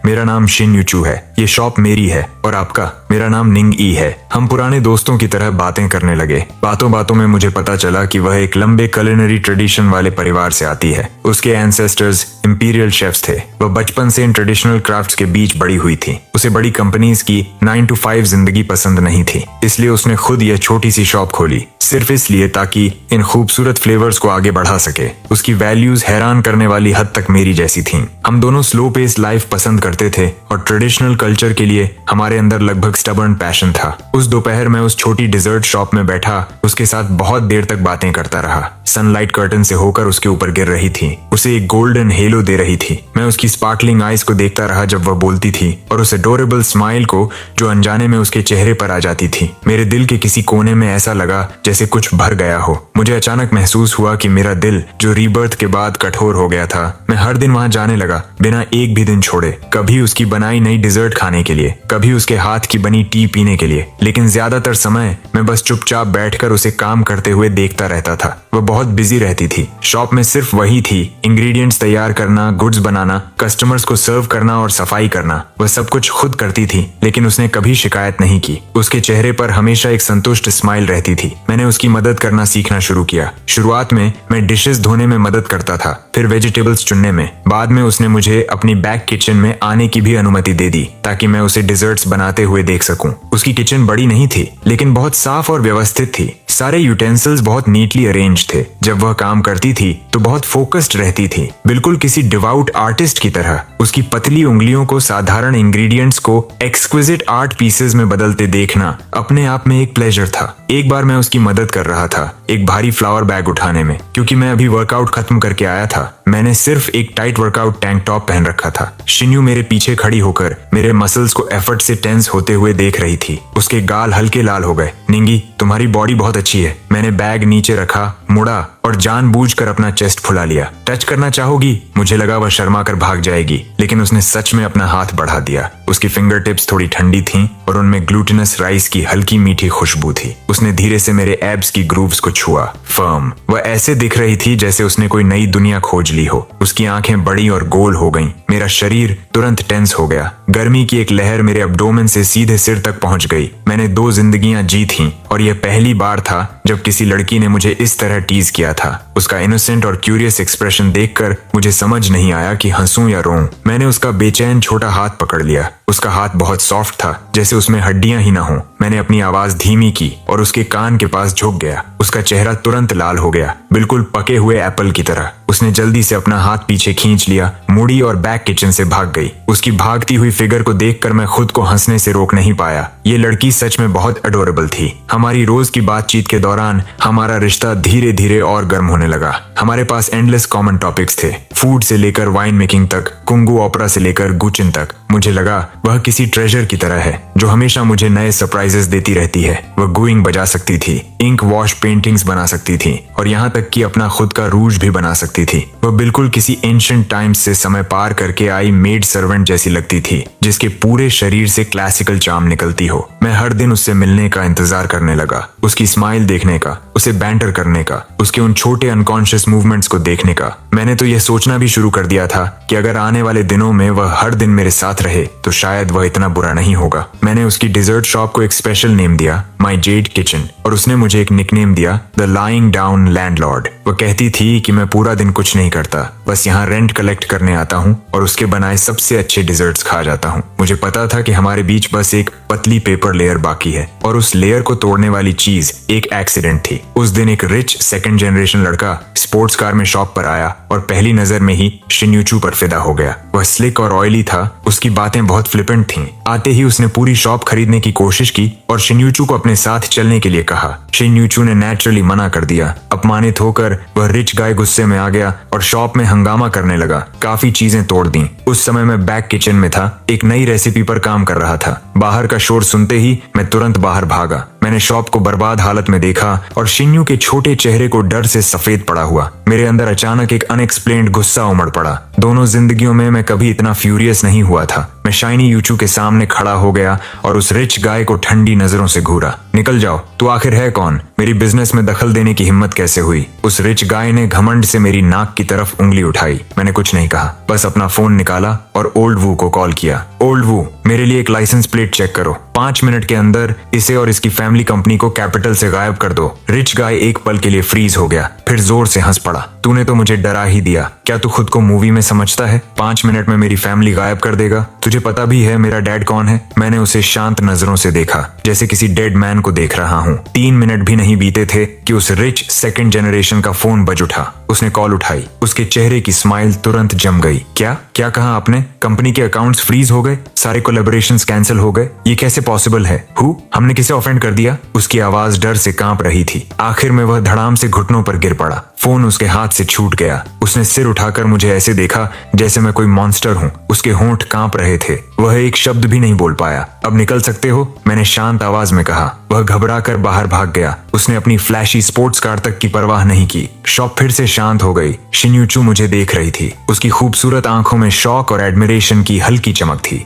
मेरा नाम शिन यूचू है। ये शॉप मेरी है। और आपका? मेरा नाम निंग ई है। हम पुराने दोस्तों की तरह बातें करने लगे। बातों बातों में मुझे पता चला कि वह एक लंबे कुलिनरी ट्रेडिशन वाले परिवार से आती है। उसके एंसेस्टर्स इंपीरियल शेफ्स थे। वह बचपन से इन ट्रेडिशनल क्राफ्ट्स के बीच बड़ी हुई थी। उसे बड़ी कंपनीज की 9 to 5 जिंदगी पसंद नहीं थी, इसलिए उसने खुद यह छोटी सी शॉप खोली। सिर्फ इसलिए ताकि इन खूबसूरत फ्लेवर्स को आगे बढ़ा सके। उसकी वैल्यूज हैरान करने वाली हद तक मेरी जैसी थीं। हम दोनों स्लो पेस लाइफ पसंद करते थे और ट्रेडिशनल कल्चर के लिए हमारे अंदर लगभग स्टबर्न पैशन था। उस दोपहर में उस छोटी डिजर्ट शॉप में बैठा उसके साथ बहुत देर तक बातें करता रहा। सनलाइट कर्टन से होकर उसके ऊपर गिर रही थी, उसे एक गोल्डन हेलो दे रही थी। मैं उसकी स्पार्कलिंग आईज को देखता रहा जब वह बोलती थी और उस एडोरेबल स्माइल को जो अनजाने में उसके चेहरे पर आ जाती थी। मेरे दिल के किसी कोने में ऐसा लगा जैसे कुछ भर गया हो। मुझे अचानक महसूस हुआ कि मेरा दिल जो रीबर्थ के बाद कठोर हो गया था, मैं हर दिन वहां जाने लगा बिना एक भी दिन छोड़े। कभी उसकी बनाई नई डिजर्ट खाने के लिए, कभी उसके हाथ की बनी टी पीने के लिए, लेकिन ज्यादातर समय मैं बस चुपचाप बैठकर उसे काम करते हुए देखता रहता था। वह बहुत बिजी रहती थी। शॉप में सिर्फ वही थी, इंग्रेडिएंट्स तैयार करना, गुड्स बनाना, कस्टमर्स को सर्व करना और सफाई करना। वह सब कुछ खुद करती थी, लेकिन उसने कभी शिकायत नहीं की। उसके चेहरे पर हमेशा एक संतुष्ट स्माइल रहती थी। मैंने उसकी मदद करना सीखना शुरू किया। शुरुआत में मैं डिशेस धोने में मदद करता था, फिर वेजिटेबल्स चुनने में। बाद में उसने मुझे अपनी बैक किचन में आने की भी अनुमति दे दी ताकि मैं उसे डिजर्ट्स बनाते हुए देख सकूं। उसकी किचन बड़ी नहीं थी, लेकिन बहुत साफ और व्यवस्थित थी। सारे यूटेंसिल्स बहुत नीटली अरेंज थे। जब वह काम करती थी तो बहुत फोकस्ड रहती थी, बिल्कुल किसी डिवाउट आर्टिस्ट की तरह। उसकी पतली उंगलियों को साधारण इंग्रेडिएंट्स को एक्सक्विजिट आर्ट पीसेस में बदलते देखना अपने आप में एक प्लेजर था। एक बार मैं उसकी मदद कर रहा था एक भारी फ्लावर बैग उठाने में, क्योंकि मैं अभी वर्कआउट खत्म करके आया था। मैंने सिर्फ एक टाइट वर्कआउट टैंक टॉप पहन रखा था। शिन्यू मेरे पीछे खड़ी होकर मेरे मसल्स को एफर्ट से टेंस होते हुए देख रही थी। उसके गाल हल्के लाल हो गए। निंगी, तुम्हारी बॉडी बहुत अच्छी है। मैंने बैग नीचे रखा, मुड़ा और जानबूझकर अपना चेस्ट फुला लिया। टच करना चाहोगी? मुझे लगा वह शर्मा कर भाग जाएगी, लेकिन उसने सच में अपना हाथ बढ़ा दिया। उसकी फिंगर टिप्स थोड़ी ठंडी थीं और उनमें ग्लूटिनस राइस की हल्की मीठी खुशबू थी। उसने धीरे से मेरे एब्स की ग्रूव्स को छुआ। फर्म, वह ऐसे दिख रही थी जैसे उसने कोई नई दुनिया खोज ली हो। उसकी आंखें बड़ी और गोल हो गईं। मेरा शरीर तुरंत टेंस हो गया। गर्मी की एक लहर मेरे एब्डोमेन से सीधे सिर तक पहुंच गई। मैंने 2 जिंदगियां जी थीं और यह पहली बार था जब किसी लड़की ने मुझे इस तरह टीज किया था। उसका इनोसेंट और क्यूरियस एक्सप्रेशन देखकर मुझे समझ नहीं आया कि हंसूं या रोऊं। मैंने उसका बेचैन छोटा हाथ पकड़ लिया। उसका हाथ बहुत सॉफ्ट था, जैसे उसमें हड्डियां ही ना हो। मैंने अपनी आवाज धीमी की और उसके कान के पास झुक गया। उसका चेहरा तुरंत लाल हो गया, बिल्कुल पके हुए एप्पल की तरह। उसने जल्दी से अपना हाथ पीछे खींच लिया, मुड़ी और बैक किचन से भाग गई। उसकी भागती हुई फिगर को देखकर मैं खुद को हंसने से रोक नहीं पाया। ये लड़की सच में बहुत अडोरेबल थी। हमारी रोज की बातचीत के दौरान हमारा रिश्ता धीरे धीरे और गर्म होने लगा। हमारे पास एंडलेस कॉमन टॉपिक्स थे, फूड से लेकर वाइन मेकिंग तक, कुंगू ओपेरा से लेकर गुचिन तक। मुझे लगा वह किसी ट्रेजर की तरह है जो हमेशा मुझे नए सरप्राइजेस देती रहती है। वह गुइंग बजा सकती थी, इंक वॉश पेंटिंग्स बना सकती थी और यहाँ तक कि अपना खुद का रूज भी बना सकती थी। वह बिल्कुल किसी एंशिएंट टाइम्स से समय पार करके आई मेड सर्वेंट जैसी लगती थी, जिसके पूरे शरीर से क्लासिकल चार्म निकलती हो। मैं हर दिन उससे मिलने का इंतजार करने लगा, उसकी स्माइल देखने का, उसे बैंटर करने का, उसके उन छोटे अनकॉन्शियस मूवमेंट्स को देखने का। मैंने तो यह सोचना भी शुरू कर दिया था कि अगर आने वाले दिनों में वह हर दिन मेरे साथ रहे तो शायद वह इतना बुरा नहीं होगा। मैंने उसकी डिजर्ट शॉप को एक स्पेशल नेम दिया, माई जेड किचन, और उसने मुझे एक निकनेम दिया, द लाइंग डाउन लैंडलॉर्ड। वह कहती थी कि मैं पूरा दिन कुछ नहीं करता, बस यहाँ रेंट कलेक्ट करने आता हूँ और उसके बनाए सबसे अच्छे डिजर्ट्स खा जाता हूँ। मुझे पता था कि हमारे बीच बस एक पतली पेपर लेयर बाकी है और उस लेयर को तोड़ने वाली चीज एक एक्सीडेंट थी। उस दिन एक रिच सेकंड जनरेशन लड़का स्पोर्ट्स कार में शॉप पर आया और पहली नजर में ही शिन्यूचू पर फिदा हो गया। वह स्लिक और ऑयली था, उसकी बातें बहुत फ्लिपेंट थीं। आते ही उसने पूरी शॉप खरीदने की कोशिश की और शिन्यूचू को अपने साथ चलने के लिए कहा। शिन्यूचू ने नेचुरली मना कर दिया। अपमानित होकर वह रिच गाय गुस्से में आ गया और शॉप में हंगामा करने लगा। काफी चीजें तोड़ दी। उस समय मैं बैक किचन में था, एक नई रेसिपी पर काम कर रहा था। बाहर का शोर सुनते ही मैं तुरंत बाहर भागा। मैंने शॉप को बर्बाद हालत में देखा और शिन्यू के छोटे चेहरे को डर से सफेद पड़ा हुआ। मेरे अंदर अचानक एक अनएक्सप्लेन्ड गुस्सा उमड़ पड़ा। दोनों जिंदगियों में मैं कभी इतना फ्यूरियस नहीं हुआ था। मैं शाइनी यूचू के सामने खड़ा हो गया और उस रिच गाय को ठंडी नजरों से घूरा। निकल जाओ, तू आखिर है कौन? मेरी बिजनेस में दखल देने की हिम्मत कैसे हुई? उस रिच गाय ने घमंड से मेरी नाक की तरफ उंगली उठाई। मैंने कुछ नहीं कहा, बस अपना फोन निकाला और ओल्ड वू को कॉल किया। ओल्ड वू, मेरे लिए एक लाइसेंस प्लेट चेक करो। 5 मिनट के अंदर इसे और इसकी फैमिली कंपनी को कैपिटल से गायब कर दो। रिच गाय एक पल के लिए फ्रीज हो गया, फिर जोर से हंस पड़ा। तूने तो मुझे डरा ही दिया। क्या तू खुद को मूवी में समझता है? 5 मिनट में मेरी फैमिली गायब कर देगा। तुझे पता भी है मेरा डैड कौन है? मैंने उसे शांत नजरों से देखा, जैसे किसी डेड मैन को देख रहा हूँ। 3 मिनट भी नहीं बीते थे कि उस रिच सेकंड जनरेशन का फोन बज उठा। उसने कॉल उठाई। उसके चेहरे की स्माइल तुरंत जम गई। क्या क्या कहा आपने? कंपनी के अकाउंट्स फ्रीज हो गए, सारे कोलैबोरेशंस कैंसिल हो गए, ये कैसे पॉसिबल है? हमने किसे ऑफेंड कर दिया? उसकी आवाज डर से कांप रही थी। आखिर में वह धड़ाम से घुटनों पर गिर पड़ा। फोन उसके हाथ से छूट गया। उसने सिर उठाकर मुझे ऐसे देखा जैसे मैं कोई मॉन्स्टर हूँ। उसके होंठ कांप रहे थे। वह एक शब्द भी नहीं बोल पाया। अब निकल सकते हो, मैंने शांत आवाज में कहा। वह घबराकर बाहर भाग गया। उसने अपनी फ्लैशी स्पोर्ट्स कार तक की परवाह नहीं की। शॉप फिर से शांत हो गई। शिन्यूचू मुझे देख रही थी। उसकी खूबसूरत आंखों में शौक और एडमिरेशन की हल्की चमक थी।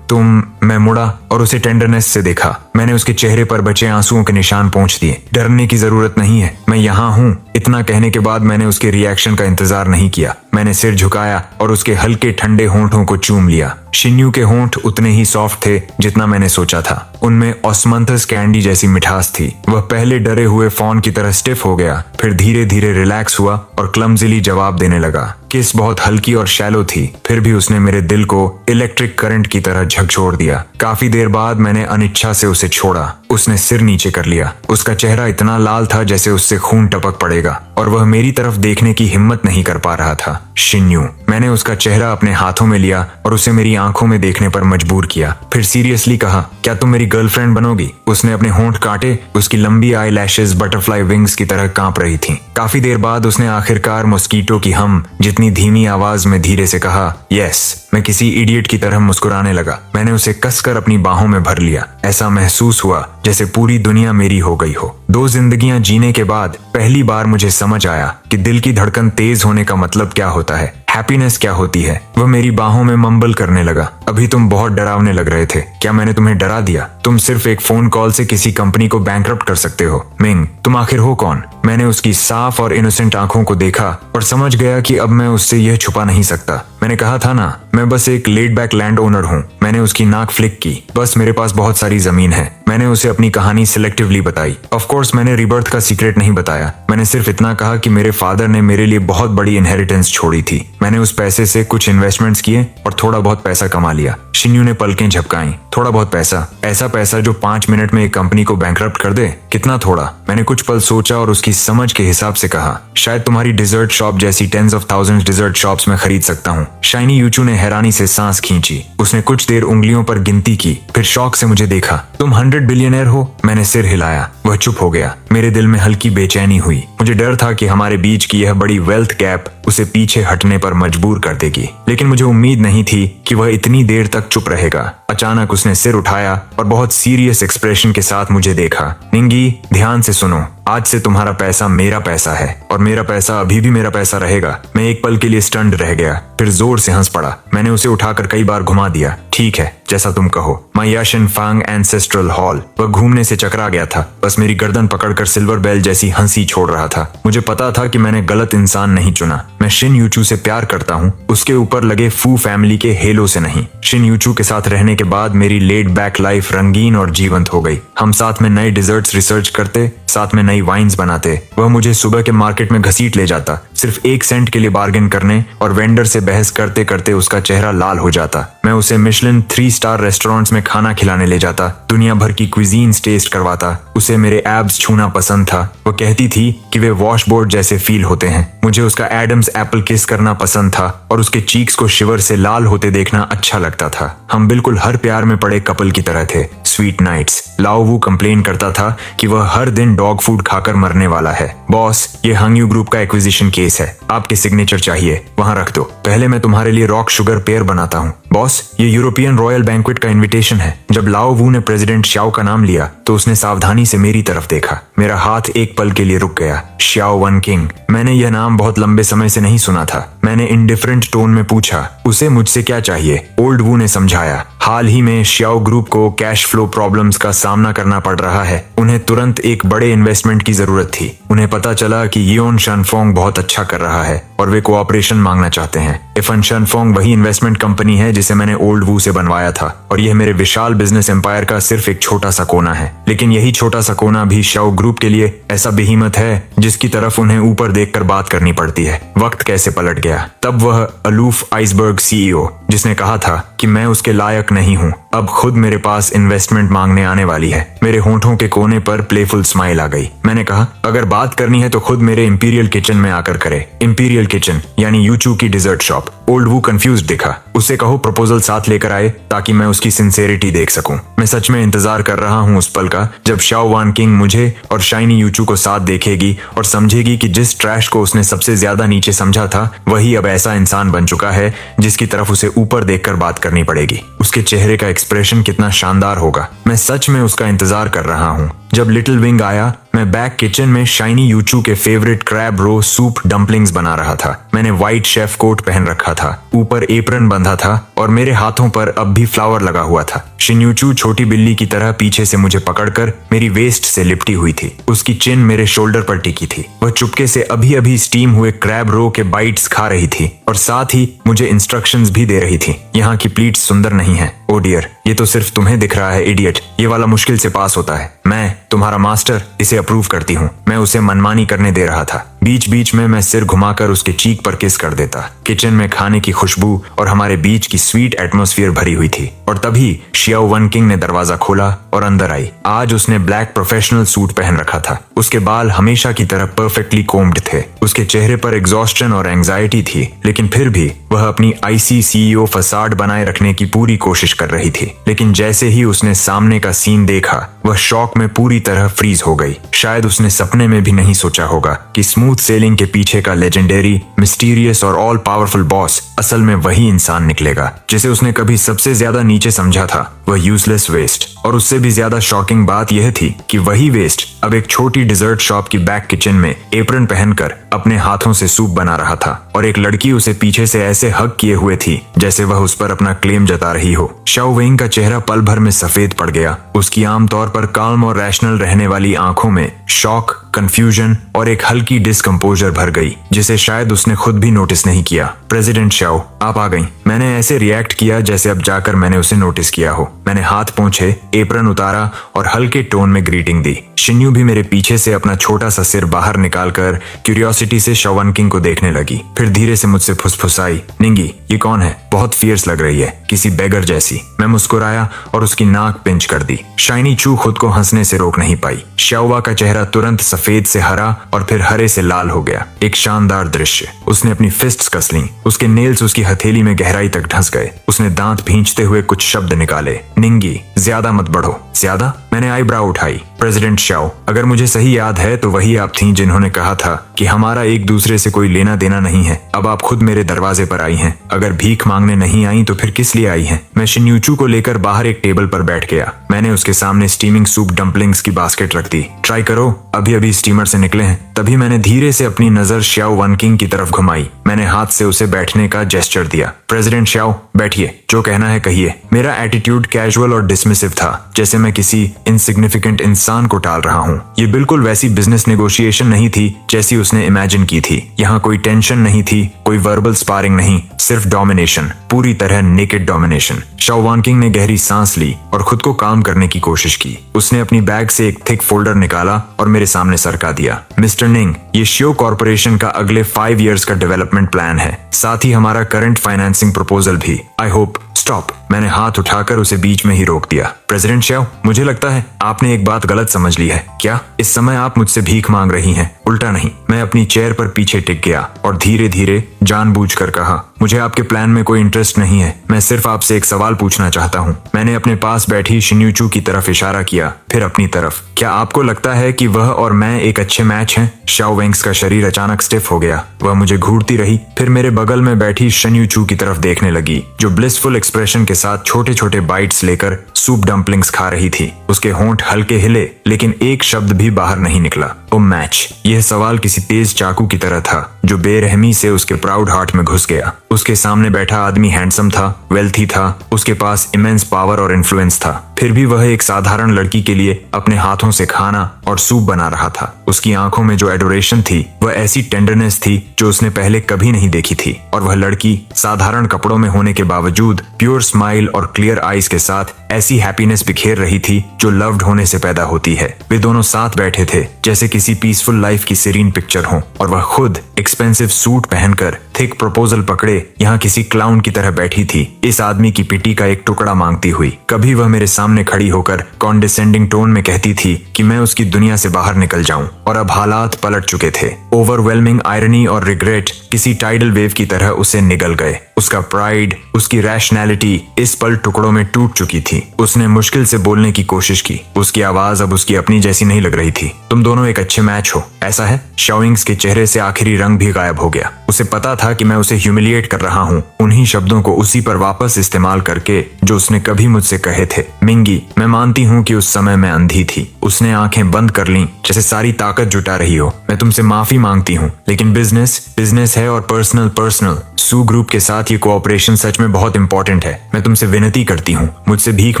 तुम मैं मुड़ा और उसे टेंडरनेस से देखा। मैंने उसके चेहरे पर बचे आंसुओं के निशान पोंछ दिए। डरने की जरूरत नहीं है, मैं यहाँ हूँ। इतना कहने के बाद मैंने उसके रिएक्शन का इंतजार नहीं किया। मैंने सिर झुकाया और उसके हल्के ठंडे होंठों को चूम लिया। शिन्यू के होंठ उतने ही सॉफ्ट थे जितना मैंने सोचा था। उनमें ऑस्मंथस कैंडी जैसी मिठास थी। वह पहले डरे हुए फॉन की तरह स्टिफ हो गया, फिर धीरे धीरे रिलैक्स हुआ और क्लमजिली जवाब देने लगा। किस बहुत हल्की और शैलो थी, फिर भी उसने मेरे दिल को इलेक्ट्रिक करंट की तरह झकझोर दिया। काफी देर बाद मैंने अनिच्छा से उसे छोड़ा। उसने सिर नीचे कर लिया। उसका चेहरा इतना लाल था जैसे उससे खून टपक पड़ेगा और वह मेरी तरफ देखने की हिम्मत नहीं कर पा रहा था। शिन्यू, मैंने उसका चेहरा अपने हाथों में लिया और उसे मेरी आंखों में देखने पर मजबूर किया। फिर सीरियसली कहा, क्या तुम मेरी गर्लफ्रेंड बनोगी? उसने अपने होंठ काटे। उसकी लंबी आई लैशेस बटरफ्लाई विंग्स की तरह कांप रही थीं। काफी देर बाद उसने आखिरकार मॉस्किटो की हम जितनी धीमी आवाज में धीरे से कहा, यस। मैं किसी इडियट की तरह मुस्कुराने लगा। मैंने उसे कसकर अपनी बाहों में भर लिया। ऐसा महसूस हुआ जैसे पूरी दुनिया मेरी हो गई हो। 2 जिंदगियां जीने के बाद पहली बार मुझे समझ आया कि दिल की धड़कन तेज होने का मतलब क्या होता है, हैप्पीनेस क्या होती है। वह मेरी बाहों में मंबल करने लगा। अभी तुम बहुत डरावने लग रहे थे। क्या मैंने तुम्हें डरा दिया? तुम सिर्फ एक फोन कॉल से किसी कंपनी को बैंकरप्ट कर सकते हो। मिंग, तुम आखिर हो कौन? मैंने उसकी साफ और इनोसेंट आंखों को देखा और समझ गया कि अब मैं उससे यह छुपा नहीं सकता। मैंने कहा था ना, मैं बस एक लेड बैक लैंड ओनर हूँ। मैंने उसकी नाक फ्लिक की। बस मेरे पास बहुत सारी जमीन है। मैंने उसे अपनी कहानी सिलेक्टिवली बताई। ऑफ कोर्स मैंने रिबर्थ का सीक्रेट नहीं बताया। मैंने सिर्फ इतना कहा कि मेरे फादर ने मेरे लिए बहुत बड़ी इनहेरिटेंस छोड़ी थी। मैंने उस पैसे से कुछ इन्वेस्टमेंट्स किए और थोड़ा बहुत पैसा कमा लिया। शिन्यू ने पलकें झपकाई। थोड़ा बहुत पैसा? ऐसा पैसा जो 5 मिनट में एक कंपनी को बैंकरप्ट कर दे? कितना थोड़ा? मैंने कुछ पल सोचा और उसकी समझ के हिसाब से कहा, शायद तुम्हारी डिजर्ट शॉप जैसी tens of thousands dessert shops में खरीद सकता हूँ। शाइनी यूचू ने हैरानी से सांस खींची। उसने कुछ देर उंगलियों पर गिनती की, फिर शौक से मुझे देखा। तुम 100 बिलियनर हो? मैंने सिर हिलाया। वह चुप हो गया। मेरे दिल में हल्की बेचैनी हुई। मुझे डर था कि हमारे बीच की यह बड़ी वेल्थ गैप उसे पीछे हटने पर मजबूर कर देगी, लेकिन मुझे उम्मीद नहीं थी कि वह इतनी देर तक चुप रहेगा। अचानक उसने सिर उठाया और बहुत सीरियस एक्सप्रेशन के साथ मुझे देखा। निंगी, ध्यान से सुनो। आज से तुम्हारा पैसा मेरा पैसा है और मेरा पैसा अभी भी मेरा पैसा रहेगा। मैं एक पल के लिए स्टन्ड रह गया, फिर जोर से हंस पड़ा। मैंने उसे उठाकर कई बार घुमा दिया। ठीक है, जैसा तुम कहो। My Yashan Fang ancestral hall. वह घूमने से चकरा गया था। बस मेरी गर्दन पकड़कर सिल्वर बेल जैसी हंसी छोड़ रहा था। मुझे पता था कि मैंने गलत इंसान नहीं चुना। मैं शिन यूचू से प्यार करता हूँ, उसके ऊपर लगे फू फैमिली के हेलो से नहीं। शिन यूचू के साथ रहने के बाद मेरी लेड बैक लाइफ रंगीन और जीवंत हो गई। हम साथ में नए डिजर्ट्स रिसर्च करते, साथ में नई वाइन्स बनाते। वह मुझे सुबह के मार्केट में घसीट ले जाता, सिर्फ 1 सेंट के लिए बार्गेन करने, और वेंडर से बहस करते करते उसका चेहरा लाल हो जाता। मैं उसे मिशेलिन 3 स्टार रेस्टोरेंट्स में खाना खिलाने ले जाता, दुनिया भर की क्विजीन्स टेस्ट करवाता। उसे मेरे एब्स छूना पसंद था। वह कहती थी कि वे वॉशबोर्ड जैसे फील होते हैं। मुझे उसका एडम्स एप्पल किस करना पसंद था और उसके चीक्स को शिवर से लाल होते देखना अच्छा लगता था। हम बिल्कुल हर प्यार में पड़े कपल की तरह थे। Sweet nights. Lao Wu complain करता था कि वह हर दिन डॉग फूड खाकर मरने वाला है। बॉस, ये हंग यू ग्रुप का एक्विजिशन केस है, आपके सिग्नेचर चाहिए, वहां रख दो। पहले मैं तुम्हारे लिए रॉक शुगर पेयर बनाता हूँ। बॉस, ये यूरोपियन रॉयल बैंक्वेट का इनविटेशन है। जब लाओ वू ने प्रेसिडेंट श्याओ का नाम लिया तो उसने सावधानी से मेरी तरफ देखा। मेरा हाथ एक पल के लिए रुक गया। श्याओ वन किंग। मैंने यह नाम बहुत लंबे समय से नहीं सुना था। मैंने इंडिफरेंट टोन में पूछा, उसे मुझसे क्या चाहिए? ओल्ड वू ने समझाया, हाल ही में श्याओ ग्रुप को कैश फ्लो प्रॉब्लम्स का सामना करना पड़ रहा है। उन्हें तुरंत एक बड़े इन्वेस्टमेंट की जरूरत थी। उन्हें पता चला कि यियोन शनफोंग बहुत अच्छा कर रहा है और वे कोऑपरेशन मांगना चाहते हैं। इफन शनफोंग वही इन्वेस्टमेंट कंपनी है जिसे मैंने ओल्ड वू से बनवाया था और यह मेरे विशाल बिजनेस एम्पायर का सिर्फ एक छोटा सा कोना है। लेकिन यही छोटा सा कोना भी शाओ ग्रुप के लिए ऐसा बेहिम्मत है जिसकी तरफ उन्हें ऊपर देखकर बात करनी पड़ती है। वक्त कैसे पलट गया। तब वह अलूफ आइसबर्ग सीईओ जिसने कहा था कि मैं उसके लायक नहीं हूँ, अब खुद मेरे पास इन्वेस्टमेंट मांगने आने वाली है। मेरे होंठों के कोने पर प्लेफुल स्माइल आ गई। मैंने कहा, अगर बात करनी है तो खुद मेरे इंपीरियल किचन में आकर करे। इंपीरियल किचन यानी यूचू की डिजर्ट शॉप। ओल्ड वू कंफ्यूज दिखा। उससे कहो प्रपोजल साथ लेकर आए ताकि मैं उसकी सिंसेरिटी देख सकूं। मैं सच में इंतजार कर रहा हूं उस पल का जब शाओ वान किंग मुझे और शाइनी यूचू को साथ देखेगी और समझेगी कि जिस ट्रैश को उसने सबसे ज्यादा नीचे समझा था वही अब ऐसा इंसान बन चुका है जिसकी तरफ उसे ऊपर देखकर बात करनी पड़ेगी। उसके चेहरे का एक्सप्रेशन कितना शानदार होगा। मैं सच में उसका इंतजार कर रहा हूँ। जब लिटिल विंग आया, मैं बैक किचन में शाइनी यूचू के फेवरेट क्रैब रो सूप डम्पलिंग्स बना रहा था। मैंने व्हाइट शेफ कोट पहन रखा था, ऊपर एप्रन बंधा था और मेरे हाथों पर अब भी फ्लावर लगा हुआ था। शिन्यूचू छोटी बिल्ली की तरह पीछे से मुझे पकड़कर मेरी वेस्ट से लिपटी हुई थी। उसकी चिन मेरे शोल्डर पर टिकी थी। वह चुपके से अभी अभी स्टीम हुए क्रैब रो के बाइट्स खा रही थी और साथ ही मुझे इंस्ट्रक्शंस भी दे रही थी। यहाँ की प्लीट्स सुंदर नहीं है। ओ डियर, ये तो सिर्फ तुम्हें दिख रहा है इडियट। ये वाला मुश्किल से पास होता है। मैं तुम्हारा मास्टर इसे अप्रूव करती हूँ। मैं उसे मनमानी करने दे रहा था। बीच बीच में मैं सिर घुमाकर उसके चीक पर किस कर देता। किचन में खाने की खुशबू और हमारे बीच की स्वीट एटमॉस्फेयर भरी हुई थी और तभी शियाओ वन किंग ने दरवाजा खोला और अंदर आई। आज उसने ब्लैक प्रोफेशनल सूट पहन रखा था। उसके बाल हमेशा की तरह परफेक्टली कोम्ड थे। उसके चेहरे पर एग्जॉस्टन और एंजाइटी थी, लेकिन फिर भी वह अपनी आईसी सीईओ फसाड बनाए रखने की पूरी कोशिश कर रही थी। लेकिन जैसे ही उसने सामने का सीन देखा, वह शॉक में पूरी तरह फ्रीज हो गई। शायद उसने सपने में भी नहीं सोचा होगा कि स्मूथ सेलिंग के पीछे का लेजेंडरी, मिस्टीरियस और ऑल पावरफुल बॉस असल में वही इंसान निकलेगा जिसे उसने कभी सबसे ज्यादा नीचे समझा था। वह यूजलेस वेस्ट। और उससे भी ज्यादा शॉकिंग बात यह थी कि वही वेस्ट अब एक छोटी डिजर्ट शॉप की बैक किचन में एप्रन पहनकर अपने हाथों से सूप बना रहा था और एक लड़की उसे पीछे से ऐसे हग किए हुए थी जैसे वह उस पर अपना क्लेम जता रही हो। शाओ वेंग का चेहरा पल भर में सफेद पड़ गया। उसकी आमतौर पर काल्म और रैशनल रहने वाली आंखों में शॉक, कंफ्यूजन और एक हल्की डिस्कम्पोजर भर गई जिसे शायद उसने खुद भी नोटिस नहीं किया। प्रेसिडेंट शाओ, आप आ गई। मैंने ऐसे रिएक्ट किया जैसे अब जाकर मैंने उसे नोटिस किया हो। मैंने हाथ पोंछे, एप्रन उतारा और हल्के टोन में ग्रीटिंग दी। शिन्यू भी मेरे पीछे से अपना छोटा सा सिर बाहर निकालकर क्यूरियोसिटी से शाओ वन किंग को देखने लगी। फिर धीरे से मुझसे फुसफुसाई, निंगी, ये कौन है? बहुत फियर्स लग रही है, किसी बेगर जैसी। मैं मुस्कुराया और उसकी नाक पिंच कर दी। शाइनी चू खुद को हंसने से रोक नहीं पाई। शाओवा का चेहरा तुरंत सफेद से हरा और फिर हरे से लाल हो गया। एक शानदार दृश्य। उसने अपनी फिस्ट्स कस लीं। उसके नेल्स उसकी हथेली में गहराई तक धंस गए। उसने दांत भींचते हुए कुछ शब्द निकाले। निंगी, ज्यादा मत बढ़ो। ज्यादा? मैंने आईब्राउ उठाई। प्रेसिडेंट शाओ, अगर मुझे सही याद है तो वही आप थीं जिन्होंने कहा था कि हमारा एक दूसरे से कोई लेना देना नहीं है। अब आप खुद मेरे दरवाजे पर आई हैं। अगर भीख मांगने नहीं आई तो फिर किस लिए आई हैं? मैं शिन्यूचू को लेकर बाहर एक टेबल पर बैठ गया। मैंने उसके सामने स्टीमिंग सूप डम्पलिंग्स की बास्केट रख दी। ट्राई करो, अभी अभी स्टीमर से निकले हैं। तभी मैंने धीरे से अपनी नजर शाओ वन किंग की तरफ घुमाई। मैंने हाथ से उसे बैठने का जेस्चर दिया। प्रेसिडेंट शाओ, बैठिए, जो कहना है कहिए। मेरा एटीट्यूड कैजुअल और डिसमिसिव था, जैसे मैं किसी इनसिग्निफिकेंट इंसान को टाल रहा हूँ। ये बिल्कुल वैसी बिजनेस नेगोशिएशन नहीं थी जैसी उसने इमेजिन की थी। यहाँ कोई टेंशन नहीं थी, कोई वर्बल स्पारिंग नहीं, सिर्फ डोमिनेशन, पूरी तरह naked domination. Shao one king ने गहरी सांस ली और खुद को काम करने की कोशिश की। उसने अपनी बैग से एक थिक फोल्डर निकाला और मेरे सामने सरका दिया। मिस्टर निंग, ये शियो कॉर्पोरेशन का अगले 5 इयर्स का डेवलपमेंट प्लान है, साथ ही हमारा करंट फाइनेंसिंग प्रपोजल भी। I hope. स्टॉप। मैंने हाथ उठाकर उसे बीच में ही रोक दिया। प्रेसिडेंट शाओ, मुझे लगता है आपने एक बात गलत समझ ली है। क्या इस समय आप मुझसे भीख मांग रही हैं? उल्टा नहीं। मैं अपनी चेयर पर पीछे टिक गया और धीरे धीरे जानबूझकर कहा, मुझे आपके प्लान में कोई इंटरेस्ट नहीं है। मैं सिर्फ आपसे एक सवाल पूछना चाहता हूँ। मैंने अपने पास बैठी शिन्यूचू की तरफ इशारा किया, फिर अपनी तरफ। क्या आपको लगता है कि वह और मैं एक अच्छे मैच हैं? शाओ वेंग्स का शरीर अचानक स्टिफ हो गया। वह मुझे घूरती रही, फिर मेरे बगल में बैठी शिन्यूचू की तरफ देखने लगी, जो ब्लिसफुल एक्सप्रेशन के साथ छोटे छोटे बाइट्स लेकर सूप डम्पलिंग्स खा रही थी। उसके होंठ हल्के हिले, लेकिन एक शब्द भी बाहर नहीं निकला। ओ मैच। यह सवाल किसी तेज चाकू की तरह था जो बेरहमी से उसके प्राउड हार्ट में घुस गया। उसके सामने बैठा आदमी हैंडसम था, वेल्थी था, उसके पास इमेंस पावर और इन्फ्लुएंस था। फिर भी वह एक साधारण लड़की के लिए अपने हाथों से खाना और सूप बना रहा था। उसकी आंखों में जो एडोरेशन थी वह ऐसी टेंडरनेस थी जो उसने पहले कभी नहीं देखी थी। और वह लड़की साधारण कपड़ों में होने के बावजूद प्योर स्माइल और क्लियर आईज के साथ ऐसी हैप्पीनेस बिखेर रही थी जो लव्ड होने से पैदा होती है। वे दोनों साथ बैठे थे जैसे किसी पीसफुल लाइफ की सीरीन पिक्चर हो, और वह खुद एक्सपेंसिव सूट पहनकर थिक प्रपोजल पकड़े यहाँ किसी क्लाउन की तरह बैठी थी, इस आदमी की पिटी का एक टुकड़ा मांगती हुई। कभी वह मेरे सामने खड़ी होकर कॉन्डिसेंडिंग टोन में कहती थी कि मैं उसकी दुनिया से बाहर निकल जाऊं, और अब हालात पलट चुके थे। ओवरवेलमिंग आयरनी और रिग्रेट किसी टाइडल वेव की तरह उसे निगल गए। उसका प्राइड, उसकी रैशनैलिटी इस पल टुकड़ों में टूट चुकी थी। उसने मुश्किल से बोलने की कोशिश की। उसकी आवाज अब उसकी अपनी जैसी नहीं लग रही थी। तुम दोनों एक अच्छे मैच हो, ऐसा है? शाओइंग्स के चेहरे से आखिरी रंग भी गायब हो गया। उसे पता था कि मैं उसे ह्यूमिलिएट कर रहा हूँ, उन्हीं शब्दों को उसी पर वापस इस्तेमाल करके जो उसने कभी मुझसे कहे थे। मिंगी, मैं मानती हूँ कि उस समय मैं अंधी थी। उसने आंखें बंद कर लीं जैसे सारी ताकत जुटा रही हो। मैं तुमसे माफी मांगती हूँ, लेकिन बिजनेस है और पर्सनल। सू ग्रुप के साथ ये कोऑपरेशन सच में बहुत इंपॉर्टेंट है। मैं तुमसे विनती करती हूँ। मुझसे भीख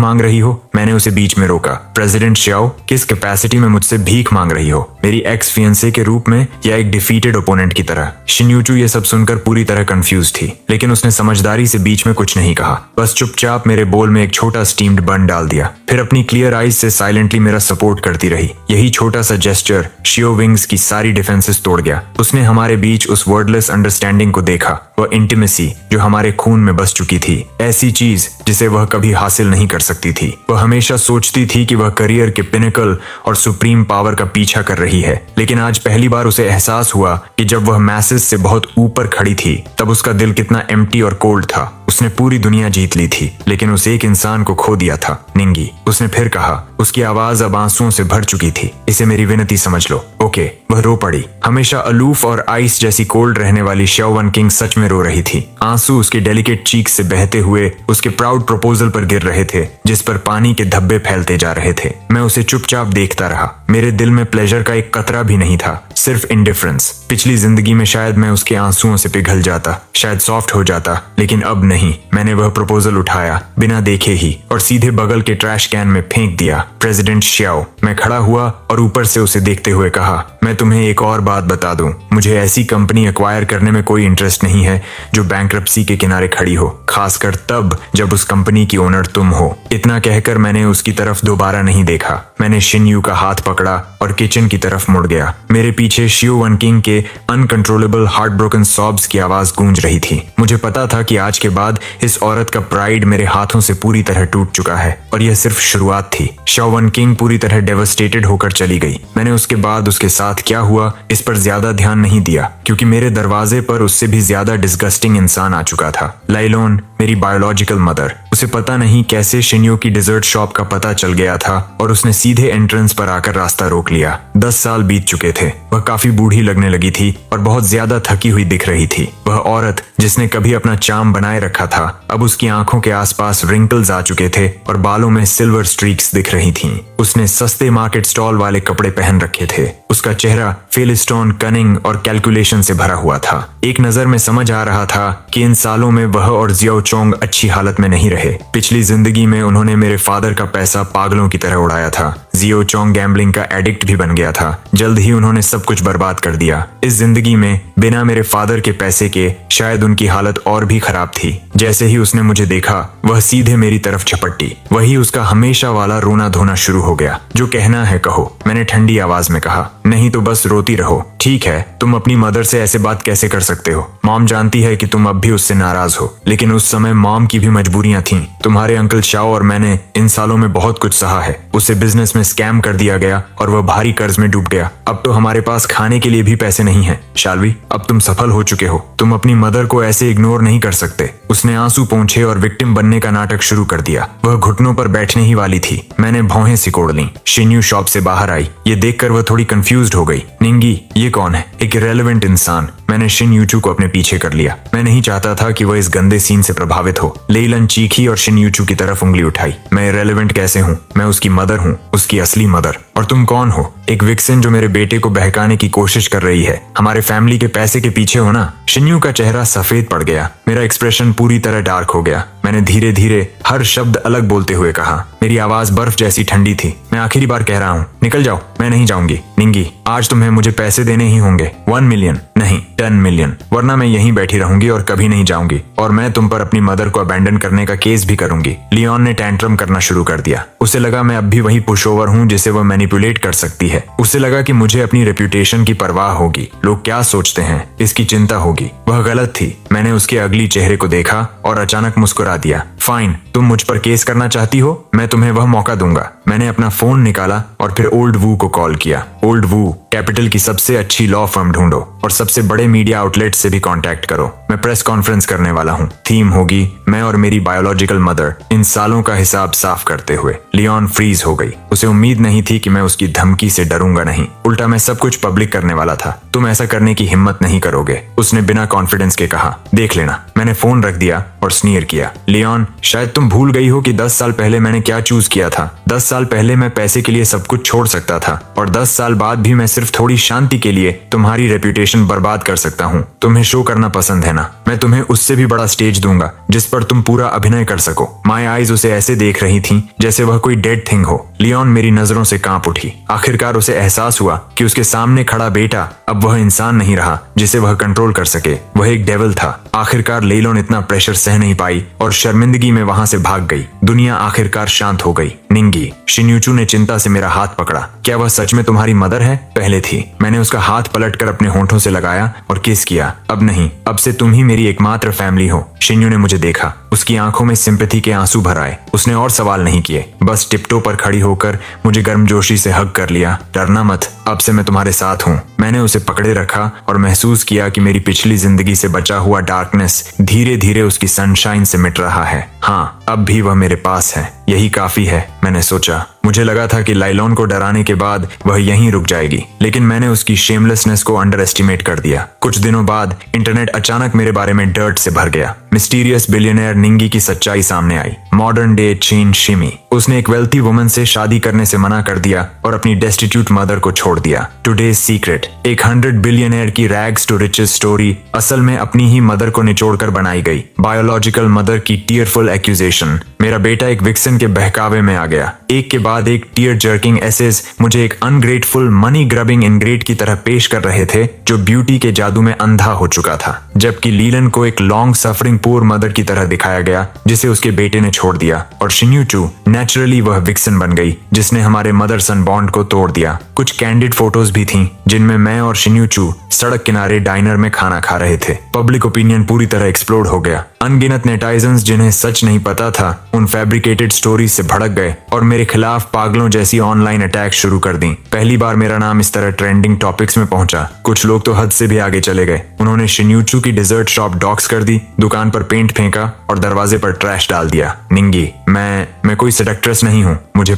मांग रही हो? मैंने उसे बीच में रोका। प्रेसिडेंट श्याओ, किस कैपेसिटी में मुझसे भीख मांग रही हो? मेरी एक्स फियंसे के रूप में या एक डिफीटेड ओपोनेंट की तरह? शिन्यूचू ये सब सुनकर पूरी तरह कंफ्यूज थी, लेकिन उसने समझदारी से बीच में कुछ नहीं कहा। बस चुपचाप मेरे बोल में एक छोटा स्टीम्ड बन डाल दिया, फिर अपनी क्लियर आईज से साइलेंटली मेरा सपोर्ट करती रही। यही छोटा सा जेस्चर शियो विंग्स की सारी डिफेंसेस तोड़ गया। उसने हमारे बीच उस वर्डलेस अंडरस्टैंडिंग को देखा, वह इंटीमेसी जो हमारे खून में बस चुकी थी, ऐसी चीज जिसे वह कभी हासिल नहीं कर सकती थी। वह हमेशा सोचती थी कि वह करियर के पिनेकल और सुप्रीम पावर का पीछा कर रही है, लेकिन आज पहली बार उसे एहसास हुआ कि जब वह मैसेज से बहुत ऊपर खड़ी थी तब उसका दिल कितना एम्प्टी और कोल्ड था। उसने पूरी दुनिया जीत ली थी, लेकिन उस एक इंसान को खो दिया था, निंगी। उसने फिर कहा। उसकी आवाज अब आंसुओं से भर चुकी थी। इसे मेरी विनती समझ लो, ओके? वह रो पड़ी। हमेशा अलूफ और आइस जैसी कोल्ड रहने वाली शाओ वन किंग सच में रो रही थी। आंसू उसके डेलिकेट चीक से बहते हुए उसके प्राउड प्रपोजल पर गिर रहे थे, जिस पर पानी के धब्बे फैलते जा रहे थे। मैं उसे चुपचाप देखता रहा। मेरे दिल में प्लेजर का एक कतरा भी नहीं था, सिर्फ इंडिफरेंस। पिछली जिंदगी में शायद मैं उसके आंसुओं से पिघल जाता, शायद सॉफ्ट हो जाता, लेकिन अब नहीं। मैंने वह प्रपोजल उठाया बिना देखे ही और सीधे बगल के ट्रैश कैन में फेंक दिया। प्रेसिडेंट श्याओ, मैं खड़ा हुआ और ऊपर से उसे देखते हुए कहा, मैं तुम्हें एक और बात बता दूं, मुझे ऐसी कंपनी एक्वायर करने में कोई इंटरेस्ट नहीं है जो बैंक्रप्सी के किनारे खड़ी हो, खासकर तब जब उस कंपनी की ओनर तुम हो। इतना कहकर मैंने उसकी तरफ दोबारा नहीं देखा। मैंने शिन्यू का हाथ पकड़ा और किचन की तरफ मुड़ गया। मेरे पीछे शियो वन किंग के अनकंट्रोलेबल हार्ट ब्रोकन सॉब्स की आवाज गूंज रही थी। मुझे पता था कि आज के बाद इस औरत का प्राइड मेरे हाथों से पूरी तरह टूट चुका है, और यह सिर्फ शुरुआत थी। शाओ वन किंग पूरी तरह डेवस्टेटेड होकर चली गई। मैंने उसके बाद उसके साथ क्या हुआ इस पर ज्यादा ध्यान नहीं दिया, क्योंकि मेरे दरवाजे पर उससे भी ज्यादा डिस्गस्टिंग इंसान आ चुका था। लाइलोन, मेरी बायोलॉजिकल मदर। उसे पता नहीं कैसे शिन्यो की डिजर्ट शॉप का पता चल गया था और उसने सीधे एंट्रेंस पर आकर रास्ता रोक लिया। 10 साल बीत चुके थे। वह काफी बूढ़ी लगने लगी थी और बहुत ज्यादा थकी हुई दिख रही थी। वह औरत जिसने कभी अपना चार्म बनाए रखा था, अब उसकी आंखों के आसपास रिंकल्स आ चुके थे और बालों में सिल्वर स्ट्रीक्स दिख रही थीं। उसने सस्ते मार्केट स्टॉल वाले कपड़े पहन रखे थे। उसका चेहरा फेलिस्टोन, कनिंग और कैलकुलेशन से भरा हुआ था। एक नजर में समझ आ रहा था कि इन सालों में वह और जियाओ चोंग अच्छी हालत में नहीं रहे। पिछली जिंदगी में उन्होंने मेरे फादर का पैसा पागलों की तरह उड़ाया था। जियाओ चोंग गैम्बलिंग का एडिक्ट भी बन गया था। जल्द ही उन्होंने सब कुछ बर्बाद कर दिया। इस जिंदगी में बिना मेरे फादर के पैसे के शायद उनकी हालत और भी खराब थी। जैसे ही उसने मुझे देखा, वह सीधे मेरी तरफ झपटी। वही उसका हमेशा वाला रोना धोना शुरू हो गया। जो कहना है कहो, मैंने ठंडी आवाज में कहा। नहीं तो बस रोती रहो। ठीक है, तुम अपनी मदर से ऐसे बात कैसे कर सकते हो? मॉम जानती है कि तुम अब भी उससे नाराज हो, लेकिन उस समय मॉम की भी मजबूरियां थीं। तुम्हारे अंकल शाओ और मैंने इन सालों में बहुत कुछ सहा है। उसे बिजनेस में स्कैम कर दिया गया और वह भारी कर्ज में डूब गया। अब तो हमारे पास खाने के लिए भी पैसे नहीं है। शाल्वी, अब तुम सफल हो चुके हो। तुम अपनी मदर को ऐसे इग्नोर नहीं कर सकते। उसने आंसू पोंछे और विक्टिम बनने का नाटक शुरू कर दिया। वह घुटनों पर बैठने ही वाली थी। मैंने भौहें सिकोड़ लीं। शिन्यू शॉप से बाहर आई। ये देखकर वह थोड़ी कंफ्यूज्ड हो गई। निंगी, ये कौन है? एक इरेलेवेंट इंसान। मैंने शिन्यूचू को अपने पीछे कर लिया। मैं नहीं चाहता था कि वह इस गंदे सीन से प्रभावित हो। लेइलन चीखी और शिन्यूचू की तरफ उंगली उठाई। मैं इरेलेवेंट कैसे हूँ? मैं उसकी मदर हूँ, उसकी असली मदर। और तुम कौन हो? एक विक्सिन जो मेरे बेटे को बहकाने की कोशिश कर रही है। हमारे फैमिली के पैसे के पीछे हो ना? शिन्यू का चेहरा सफेद पड़ गया। मेरा एक्सप्रेशन पूरी तरह डार्क हो गया। मैंने धीरे धीरे हर शब्द अलग बोलते हुए कहा। मेरी आवाज बर्फ जैसी ठंडी थी। मैं आखिरी बार कह रहा हूँ, निकल जाओ। मैं नहीं जाऊंगी निंगी। आज तुम्हें मुझे पैसे देने ही होंगे। 1 मिलियन नहीं 10 मिलियन, वरना मैं यहीं बैठी रहूंगी और कभी नहीं जाऊंगी। और मैं तुम पर अपनी मदर को अबैंडन करने का केस भी करूंगी। लियोन ने टैंट्रम करना शुरू कर दिया। उसे लगा मैं अब भी वही पुशओवर हूँ जिसे वह मैनिपुलेट कर सकती है। उसे लगा कि मुझे अपनी रेप्यूटेशन की परवाह होगी, लोग क्या सोचते हैं इसकी चिंता होगी। वह गलत थी। मैंने उसके अगली चेहरे को देखा और अचानक मुस्कुरा दिया। फाइन, तुम मुझ पर केस करना चाहती हो, मैं तुम्हें वह मौका दूंगा। मैंने अपना फोन निकाला और फिर ओल्ड वू को कॉल किया। ओल्ड वू, कैपिटल की सबसे अच्छी लॉ फर्म ढूंढो और सबसे बड़े मीडिया आउटलेट से भी कांटेक्ट करो। मैं प्रेस कॉन्फ्रेंस करने वाला हूँ। थीम होगी मैं और मेरी बायोलॉजिकल मदर, इन सालों का हिसाब साफ करते हुए। लियोन फ्रीज हो गई। उसे उम्मीद नहीं थी कि मैं उसकी धमकी से डरूंगा नहीं, उल्टा मैं सब कुछ पब्लिक करने वाला था। तुम ऐसा करने की हिम्मत नहीं करोगे, उसने बिना कॉन्फिडेंस के कहा। देख लेना। मैंने फोन रख दिया और स्नीयर किया। लियोन, शायद तुम भूल गई हो कि 10 साल पहले मैंने क्या चूज किया था। 10 साल पहले मैं पैसे के लिए सब कुछ छोड़ सकता था और 10 साल बाद भी मैं सिर्फ थोड़ी शांति के लिए तुम्हारी रेप्यूटेशन बर्बाद कर सकता हूँ। तुम्हें शो करना पसंद है ना? मैं तुम्हें उससे भी बड़ा स्टेज दूंगा जिस पर तुम पूरा अभिनय कर सको। माय आईज उसे ऐसे देख रही थीं जैसे वह कोई डेड थिंग हो। लियोन मेरी नजरों से कांप उठी। आखिरकार उसे एहसास हुआ कि उसके सामने खड़ा बेटा अब वह इंसान नहीं रहा जिसे वह कंट्रोल कर सके, वह एक डेविल था। आखिरकार लेलोन इतना प्रेशर सह नहीं पाई और शर्मिंदगी में वहां से भाग गई। दुनिया आखिरकार शांत हो गई। निंगी, शिन्यूचू ने चिंता से मेरा हाथ पकड़ा। क्या वह सच में तुम्हारी मदर है? पहले थी। मैंने उसका हाथ पलटकर अपने होंठों से लगाया और किस किया। अब नहीं, अब से तुम ही मेरी एकमात्र फैमिली हो। शिन्यू ने मुझे देखा। उसकी आंखों में सिंपैथी के आंसू भर आए। उसने और सवाल नहीं किए, बस टिप्टो पर खड़ी होकर मुझे गर्मजोशी से हग कर लिया। डरना मत, अब से मैं तुम्हारे साथ हूँ। मैंने उसे पकड़े रखा और महसूस किया कि मेरी पिछली जिंदगी से बचा हुआ डार्कनेस धीरे धीरे उसकी सनशाइन से मिट रहा है। हाँ, अब भी वह मेरे पास है, यही काफी है, मैंने सोचा। मुझे लगा था कि लाइलॉन को डराने के बाद वह यहीं रुक जाएगी, लेकिन मैंने उसकी शेमलेसनेस को अंडर एस्टिमेट कर दिया। कुछ दिनों बाद इंटरनेट अचानक मेरे बारे में डर्ट से भर गया। मिस्टीरियस बिलियनर निंगी की सच्चाई सामने आई। मॉडर्न डे चीन शिमी। उसने एक वेल्थी वुमन से शादी करने से मना कर दिया और अपनी डेस्टिट्यूट मदर को छोड़ दिया। टुडेज सीक्रेट, एक 100 बिलियनर की रैग्स टू रिचेस स्टोरी असल में अपनी ही मदर को निचोड़कर बनाई गई। बायोलॉजिकल मदर की टीयरफुल एक्यूजेशन। मेरा बेटा एक विक्सन के बहकावे में आ गया। एक के बाद एक टीयर जर्किंग एसेस मुझे एक अनग्रेटफुल मनी ग्रबिंग इनग्रेट की तरह पेश कर रहे थे जो ब्यूटी के जादू में अंधा हो चुका था, जबकि लीलन को एक लॉन्ग सफरिंग पुअर मदर की तरह दिखाया गया जिसे उसके बेटे ने छोड़ दिया। और शिन्यूचू, नेचुरली वह विक्सन बन गई जिसने हमारे मदर सन बॉन्ड को तोड़ दिया। कुछ कैंडिड फोटोज भी थीं जिनमें मैं और शिन्यूचू सड़क किनारे डाइनर में खाना खा रहे थे। पब्लिक ओपिनियन पूरी तरह एक्सप्लोड हो गया। अनगिनत नेटाइजन्स जिन्हें सच नहीं पता था उन फैब्रिकेटेड स्टोरीज से भड़क गए और मेरे खिलाफ पागलों जैसी ऑनलाइन अटैक शुरू कर दी। पहली बार मेरा नाम इस तरह ट्रेंडिंग टॉपिक्स में पहुंचा। कुछ लोग तो हद से भी आगे चले गए। उन्होंने शिन्यूचू की डिजर्ट शॉप डॉक्स कर दी, दुकान पर पेंट फेंका और दरवाजे पर ट्रैश डाल दिया। निंगी, मैं कोई सेडक्ट्रेस नहीं हूँ। मुझे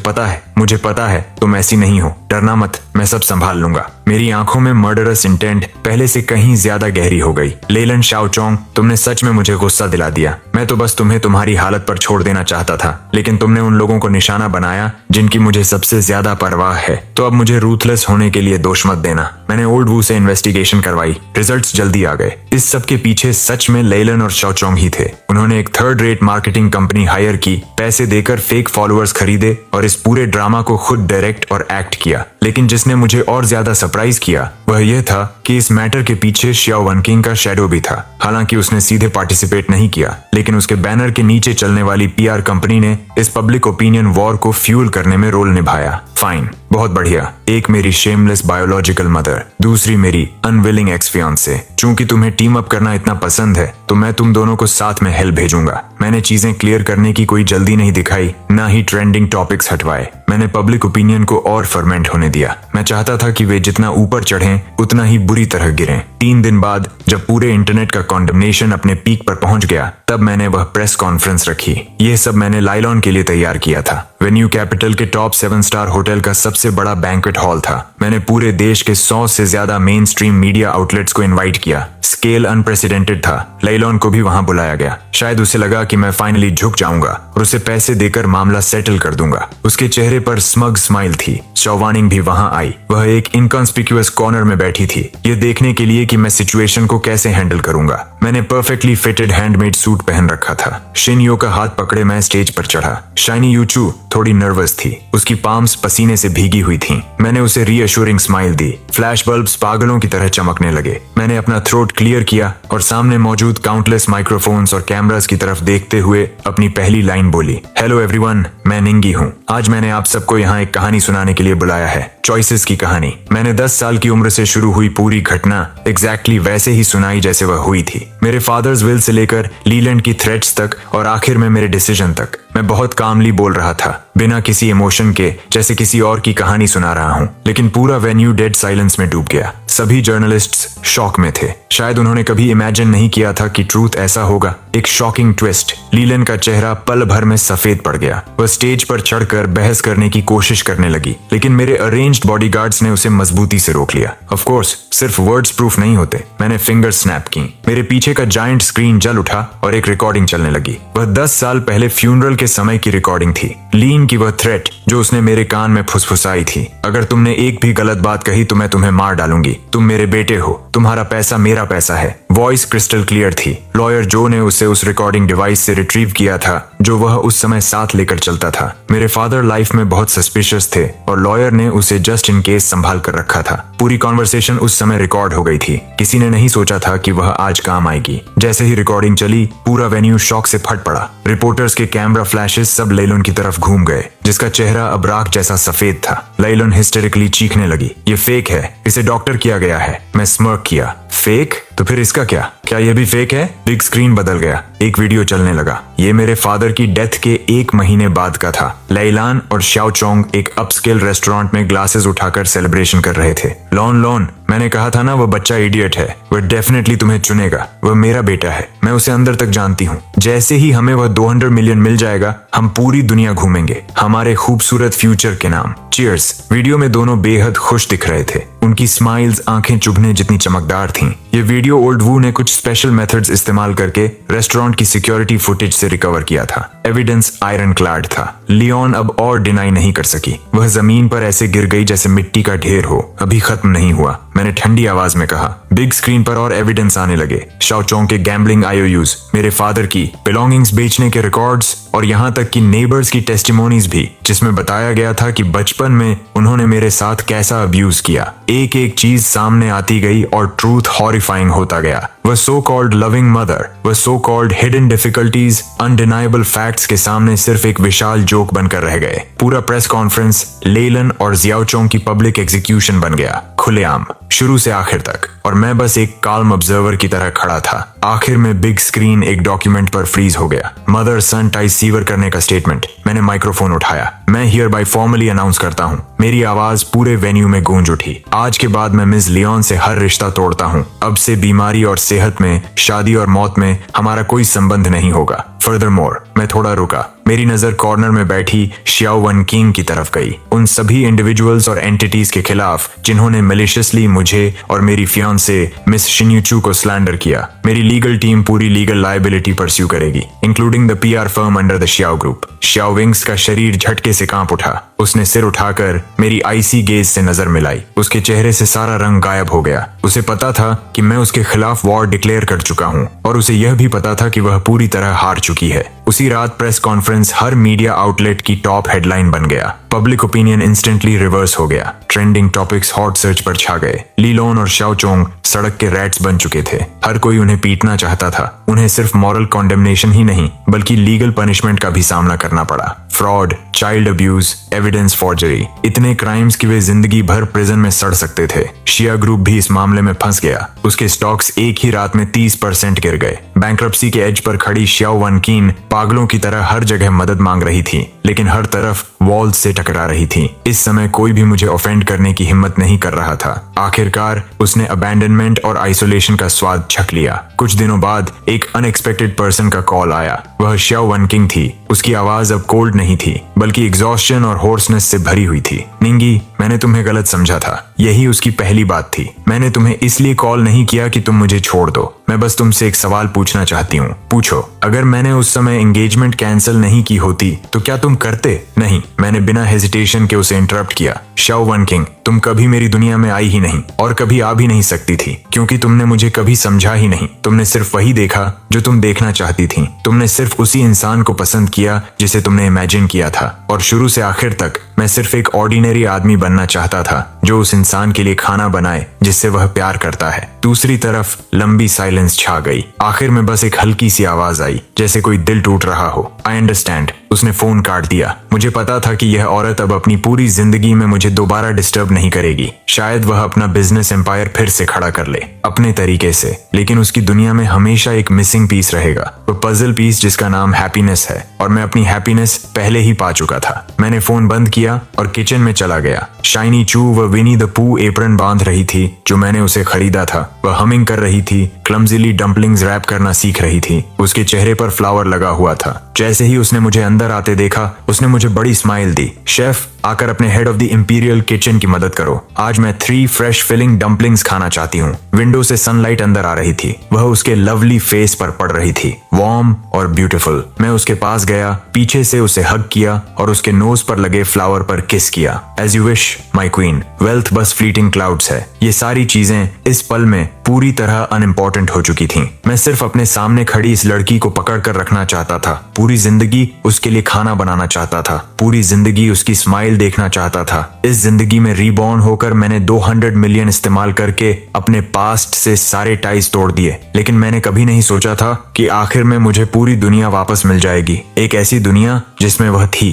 पता है तुम ऐसी नहीं हो। डरना मत, मैं सब संभाल लूंगा। मेरी आंखों में मर्डरस इंटेंट पहले से कहीं ज्यादा गहरी हो गई। लेलन शाओचोंग, तुमने सच में मुझे गुस्सा दिला दिया। मैं तो बस तुम्हें तुम्हारी हालत पर छोड़ देना चाहता था, लेकिन तुमने उन लोगों को निशाना बनाया जिनकी मुझे सबसे ज्यादा परवाह है। तो अब मुझे रूथलेस होने के लिए दोष मत देना। मैंने ओल्ड वू से इन्वेस्टिगेशन करवाई। रिजल्ट्स जल्दी आ गए। इस सब के पीछे सच में लेलन और शाओचोंग ही थे। उन्होंने एक third rate marketing company hire की, पैसे देकर फेक फॉलोअर्स खरीदे और इस पूरे ड्रामा को खुद डायरेक्ट और एक्ट किया। लेकिन जिसने मुझे और ज्यादा सरप्राइज किया वह यह था कि इस मैटर के पीछे शियाओ वनकिंग का शैडो भी था। हालांकि उसने सीधे पार्टिसिपेट नहीं किया, लेकिन उसके बैनर के नीचे चलने वाली पीआर कंपनी ने इस पब्लिक ओपिनियन वॉर को फ्यूल करने में रोल निभाया। फाइन, बहुत बढ़िया। एक मेरी शेमलेस बायोलॉजिकल मदर, दूसरी मेरी अनविलिंग एक्स फियांसे। चूंकि तुम्हें टीम अप करना इतना पसंद है तो मैं तुम दोनों को साथ में हेल्प भेजूंगा। मैंने चीजें क्लियर करने की कोई जल्दी नहीं दिखाई, ना ही ट्रेंडिंग टॉपिक्स हटवाए। मैंने पब्लिक ओपिनियन को और फर्मेंट होने दिया। मैं चाहता था कि वे जितना ऊपर चढ़ें उतना ही बुरी तरह गिरें। 3 दिन बाद जब पूरे इंटरनेट का कॉन्डमनेशन अपने पीक पर पहुंच गया तब मैंने वह प्रेस कॉन्फ्रेंस रखी। यह सब मैंने लाइलॉन के लिए तैयार किया था। वेन्यू कैपिटल के टॉप 7 स्टार होटल का सबसे बड़ा बैंक्वेट हॉल था। मैंने पूरे देश के 100 से ज्यादा मेन स्ट्रीम मीडिया आउटलेट्स को इनवाइट किया। स्केल अनप्रेसिडेंटेड था। लाइलॉन को भी वहां बुलाया गया। शायद उसे लगा कि मैं फाइनली झुक जाऊंगा और उसे पैसे देकर मामला सेटल कर दूंगा। उसके चेहरे पर स्मग स्माइल थी। शॉवानिंग भी वहां आई। वह एक इनकॉन्स्पिक्यूअस कॉर्नर में बैठी थी, ये देखने के लिए कि मैं सिचुएशन को कैसे हैंडल करूंगा। मैंने परफेक्टली फिटेड हैंडमेड सूट पहन रखा था। शिनयो का हाथ पकड़े मैं स्टेज पर चढ़ा। शाइनी यूचू थोड़ी नर्वस थी, उसकी पाम्स पसीने से भीगी हुई थीं। मैंने उसे रीअश्योरिंग स्माइल दी। फ्लैश बल्ब्स पागलों की तरह चमकने लगे। मैंने अपना थ्रोट क्लियर किया और सामने मौजूद काउंटलेस माइक्रोफोन्स और कैमरास की तरफ देखते हुए अपनी पहली लाइन बोली, हेलो एवरीवन, मैं निंगी हूँ। आज मैंने आप सबको यहाँ एक कहानी सुनाने के लिए बुलाया है, चॉइसेस की कहानी। मैंने 10 साल की उम्र से शुरू हुई पूरी घटना एग्जैक्टली वैसे ही सुनाई जैसे वह हुई थी। मेरे फादर्स विल से लेकर लीलैंड की थ्रेट्स तक और आखिर में मेरे डिसीजन तक। मैं बहुत कामली बोल रहा था, बिना किसी इमोशन के, जैसे किसी और की कहानी सुना रहा हूँ। लेकिन पूरा वेन्यू डेड साइलेंस में डूब गया। सभी जर्नलिस्ट्स शॉक में थे। शायद उन्होंने कभी इमेजिन नहीं किया था कि ट्रूथ ऐसा होगा। एक शॉकिंग ट्विस्ट। लीलैंड का चेहरा पल भर में सफेद पड़ गया। वह स्टेज पर चढ़कर बहस करने की कोशिश करने लगी, लेकिन मेरे अरेंज्ड बॉडीगार्ड्स ने उसे मजबूती से रोक लिया। ऑफ कोर्स सिर्फ वर्ड्स प्रूफ नहीं होते। मैंने फिंगर स्नैप की। मेरे पीछे का जायंट स्क्रीन जल उठा और एक रिकॉर्डिंग चलने लगी। वह 10 साल पहले फ्यूनरल के समय की रिकॉर्डिंग थी। लीन की वह थ्रेट जो उसने मेरे कान में फुसफुसाई थी, अगर तुमने एक भी गलत बात कही तो मैं तुम्हें मार डालूंगी। तुम मेरे बेटे हो, तुम्हारा पैसा मेरा पैसा है। वॉइस क्रिस्टल क्लियर थी। लॉयर जो ने उसे उस रिकॉर्डिंग डिवाइस से रिट्रीव किया था जो वह उस समय साथ लेकर चलता था। मेरे फादर लाइफ में बहुत सस्पिशियस थे और लॉयर ने उसे जस्ट इन केस संभाल कर रखा था। पूरी कॉन्वर्सेशन उस समय रिकॉर्ड हो गई थी। किसी ने नहीं सोचा था कि वह आज काम आएगी। जैसे ही रिकॉर्डिंग चली, पूरा वेन्यू शॉक से फट पड़ा। रिपोर्टर्स के कैमरा फ्लैशेस सब लेलन की तरफ घूम गए, जिसका चेहरा अब राख जैसा सफेद था। लेलन हिस्टेरिकली चीखने लगी, ये फेक है, इसे डॉक्टर किया गया है। मैं स्मर्क किया। फेक? तो फिर इसका क्या? क्या यह भी फेक है? बिग स्क्रीन बदल गया। एक वीडियो चलने लगा। ये मेरे फादर की डेथ के 1 महीने बाद का था। लैलान और श्याओ चोंग एक अपस्केल रेस्टोरेंट में ग्लासेस उठाकर सेलिब्रेशन कर रहे थे। लॉन, मैंने कहा था ना वह बच्चा इडियट है। वह डेफिनेटली तुम्हें चुनेगा। वह मेरा बेटा है। मैं उसे अंदर तक जानती हूँ। जैसे ही हमें वह 200 मिलियन मिल जाएगा, हम पूरी दुनिया घूमेंगे हमारे खूबसूरत फ्यूचर के नाम। चीयर्स। वीडियो में दोनों बेहद खुश दिख रहे थे। उनकी स्माइल्स आंखें चुभने जितनी चमकदार थीं। ये वीडियो ओल्ड वू ने कुछ स्पेशल मेथड्स इस्तेमाल करके रेस्टोरेंट की सिक्योरिटी फुटेज से रिकवर किया था। एविडेंस आयरन क्लैड था। लियोन अब और डिनाई नहीं कर सकी। वह जमीन पर ऐसे गिर गई जैसे मिट्टी का ढेर हो। अभी खत्म नहीं हुआ, मैंने ठंडी आवाज में कहा। बिग स्क्रीन पर और एविडेंस आने लगे। शाओ चोंग के गैम्बलिंग IOUs, मेरे फादर की बिलोंगिंग्स बेचने के रिकॉर्ड्स और यहाँ तक कि नेबर्स की टेस्टिमोनीज भी, जिसमें बताया गया था कि बचपन में उन्होंने मेरे साथ कैसा अब्यूज किया। एक एक चीज सामने आती गई और ट्रूथ हॉरिफाइंग होता गया। वह सो कॉल्ड लविंग मदर, वह so called hidden difficulties, undeniable facts के सामने सिर्फ एक विशाल जोक बनकर रह गए। पूरा प्रेस कॉन्फ्रेंस लेलन और जियाओ चोंग की पब्लिक एग्जीक्यूशन बन गया, खुलेआम, शुरू से आखिर तक। और मैं बस एक काल्म ऑब्जर्वर की तरह खड़ा था। आखिर में बिग स्क्रीन एक डॉक्यूमेंट पर फ्रीज हो गया। मदर सन टाइज सीवर करने का स्टेटमेंट। मैंने माइक्रोफोन उठाया। मैं हियर बाय फॉर्मली अनाउंस करता हूँ। मेरी आवाज पूरे वेन्यू में गूंज उठी। आज के बाद मैं मिस लियोन से हर रिश्ता तोड़ता हूँ। अब से बीमारी और सेहत में, शादी और मौत में हमारा कोई संबंध नहीं होगा। फर्दरमोर, मैं थोड़ा रुका। मेरी नजर कॉर्नर में बैठी शियाओ वन किंग की तरफ गई। उन सभी इंडिविजुअल्स और एंटिटीज के खिलाफ जिन्होंने मैलिशियसली मुझे और मेरी फियांसे मिस शिन्यूचू को स्लैंडर किया। मेरी लीगल टीम पूरी लीगल लायबिलिटी परस्यू करेगी, including the PR firm under the Xiao group. Xiao wings का शरीर झटके से कांप उठा। उसने सिर उठाकर मेरी आईसी गेज से नजर मिलाई। उसके चेहरे से सारा रंग गायब हो गया। उसे पता था कि मैं उसके खिलाफ वॉर डिक्लेयर कर चुका हूँ और उसे यह भी पता था कि वह पूरी तरह हार चुकी है। उसी रात प्रेस कॉन्फ्रेंस हर मीडिया आउटलेट की टॉप हेडलाइन बन गया। पब्लिक ओपिनियन इंस्टेंटली रिवर्स हो गया। ट्रेंडिंग टॉपिक्स हॉट सर्च पर छा गए। लीलोन और शाओ चोंग सड़क के रैट्स बन चुके थे। हर कोई उन्हें पीटना चाहता था। उन्हें सिर्फ मॉरल कॉन्डेमनेशन ही नहीं बल्कि लीगल पनिशमेंट का भी सामना करना पड़ा। Fraud, child abuse, evidence forgery, इतने क्राइम्स कि वे जिंदगी भर प्रिजन में सड़ सकते थे। शिया ग्रुप भी इस मामले में फंस गया। उसके स्टॉक्स एक ही रात में 30% गिर गए। बैंक्रप्सी के एज पर खड़ी शियाओ वन कीन पागलों की तरह हर जगह मदद मांग रही थी, लेकिन हर तरफ वॉल्स से टकरा रही थी। इस समय कोई भी मुझे ऑफेंड करने की हिम्मत नहीं कर रहा था। आखिरकार उसने अबैंडनमेंट और आइसोलेशन का स्वाद चख लिया। कुछ दिनों बाद एक अनएक्सपेक्टेड पर्सन का कॉल आया। वह शियाओ वन किंग थी। उसकी आवाज अब कोल्ड नहीं थी बल्कि एग्जॉस्शन और होर्सनेस से भरी हुई थी। निंगी, मैंने तुम्हें गलत समझा था। यही उसकी पहली बात थी। मैंने तुम्हें इसलिए कॉल नहीं किया कि तुम मुझे छोड़ दो। मैं बस तुमसे एक सवाल पूछना चाहती हूँ। पूछो। अगर मैंने उस समय एंगेजमेंट कैंसिल नहीं की होती तो क्या तुम करते? नहीं। मैंने बिना हेजिटेशन के उसे इंटरप्ट किया। शाओ वन किंग, तुम कभी मेरी दुनिया में आई ही नहीं और कभी आ भी नहीं सकती थी, क्योंकि तुमने मुझे कभी समझा ही नहीं। तुमने सिर्फ वही देखा जो तुम देखना चाहती थी। तुमने सिर्फ उसी इंसान को पसंद किया जिसे तुमने इमेजिन किया था, और शुरू से आखिर तक मैं सिर्फ एक ऑर्डिनरी आदमी बनना चाहता था जो उस इंसान के लिए खाना बनाए जिससे वह प्यार करता है। दूसरी तरफ लंबी साइलेंस छा गई। आखिर में बस एक हल्की सी आवाज आई, जैसे कोई दिल टूट रहा हो। I understand. उसने फोन काट दिया। मुझे पता था कि यह औरत अब अपनी पूरी जिंदगी में मुझे दोबारा डिस्टर्ब नहीं करेगी। शायद वह अपना बिजनेस एम्पायर फिर से खड़ा कर ले अपने तरीके से, लेकिन उसकी दुनिया में हमेशा एक मिसिंग पीस रहेगा, वो पजल पीस जिसका नाम हैप्पीनेस है। और मैं अपनी हैप्पीनेस पहले ही पा चुका था। मैंने फोन बंद किया और किचन में चला गया। शाइनी चू व विनी द पू एप्रन बांध रही थी जो मैंने उसे खरीदा था। वह हमिंग कर रही थी, क्लमजीली डम्पलिंग्स रैप करना सीख रही थी। उसके चेहरे पर फ्लावर लगा हुआ था। जैसे ही उसने मुझे अंदर आते देखा, उसने मुझे बड़ी स्माइल दी। शेफ, आकर अपने head of the imperial kitchen की मदद करो। आज मैं 3 फ्रेश फिलिंग डम्पलिंग्स खाना चाहती हूँ। विंडो से सनलाइट अंदर आ रही थी। वह उसके लवली फेस पर पड़ रही थी, वार्म और ब्यूटीफुल। मैं उसके पास गया, पीछे से उसे हग किया और उसके नोज पर लगे फ्लावर पर किस किया। As you wish my queen. Wealth बस फ्लीटिंग क्लाउड्स है। ये सारी चीजें इस पल में पूरी तरह अनइम्पोर्टेंट हो चुकी थीं। मैं सिर्फ अपने सामने खड़ी इस लड़की को पकड़ कर रखना चाहता था। पूरी जिंदगी उसके लिए खाना बनाना चाहता था। पूरी जिंदगी उसकी स्माइल देखना चाहता था। इस जिंदगी में रीबॉर्न होकर मैंने 200 मिलियन इस्तेमाल करके अपने पास्ट से सारे टाइज तोड़ दिए, लेकिन मैंने कभी नहीं सोचा था कि आखिर में मुझे पूरी दुनिया वापस मिल जाएगी। एक ऐसी दुनिया जिसमें वह थी।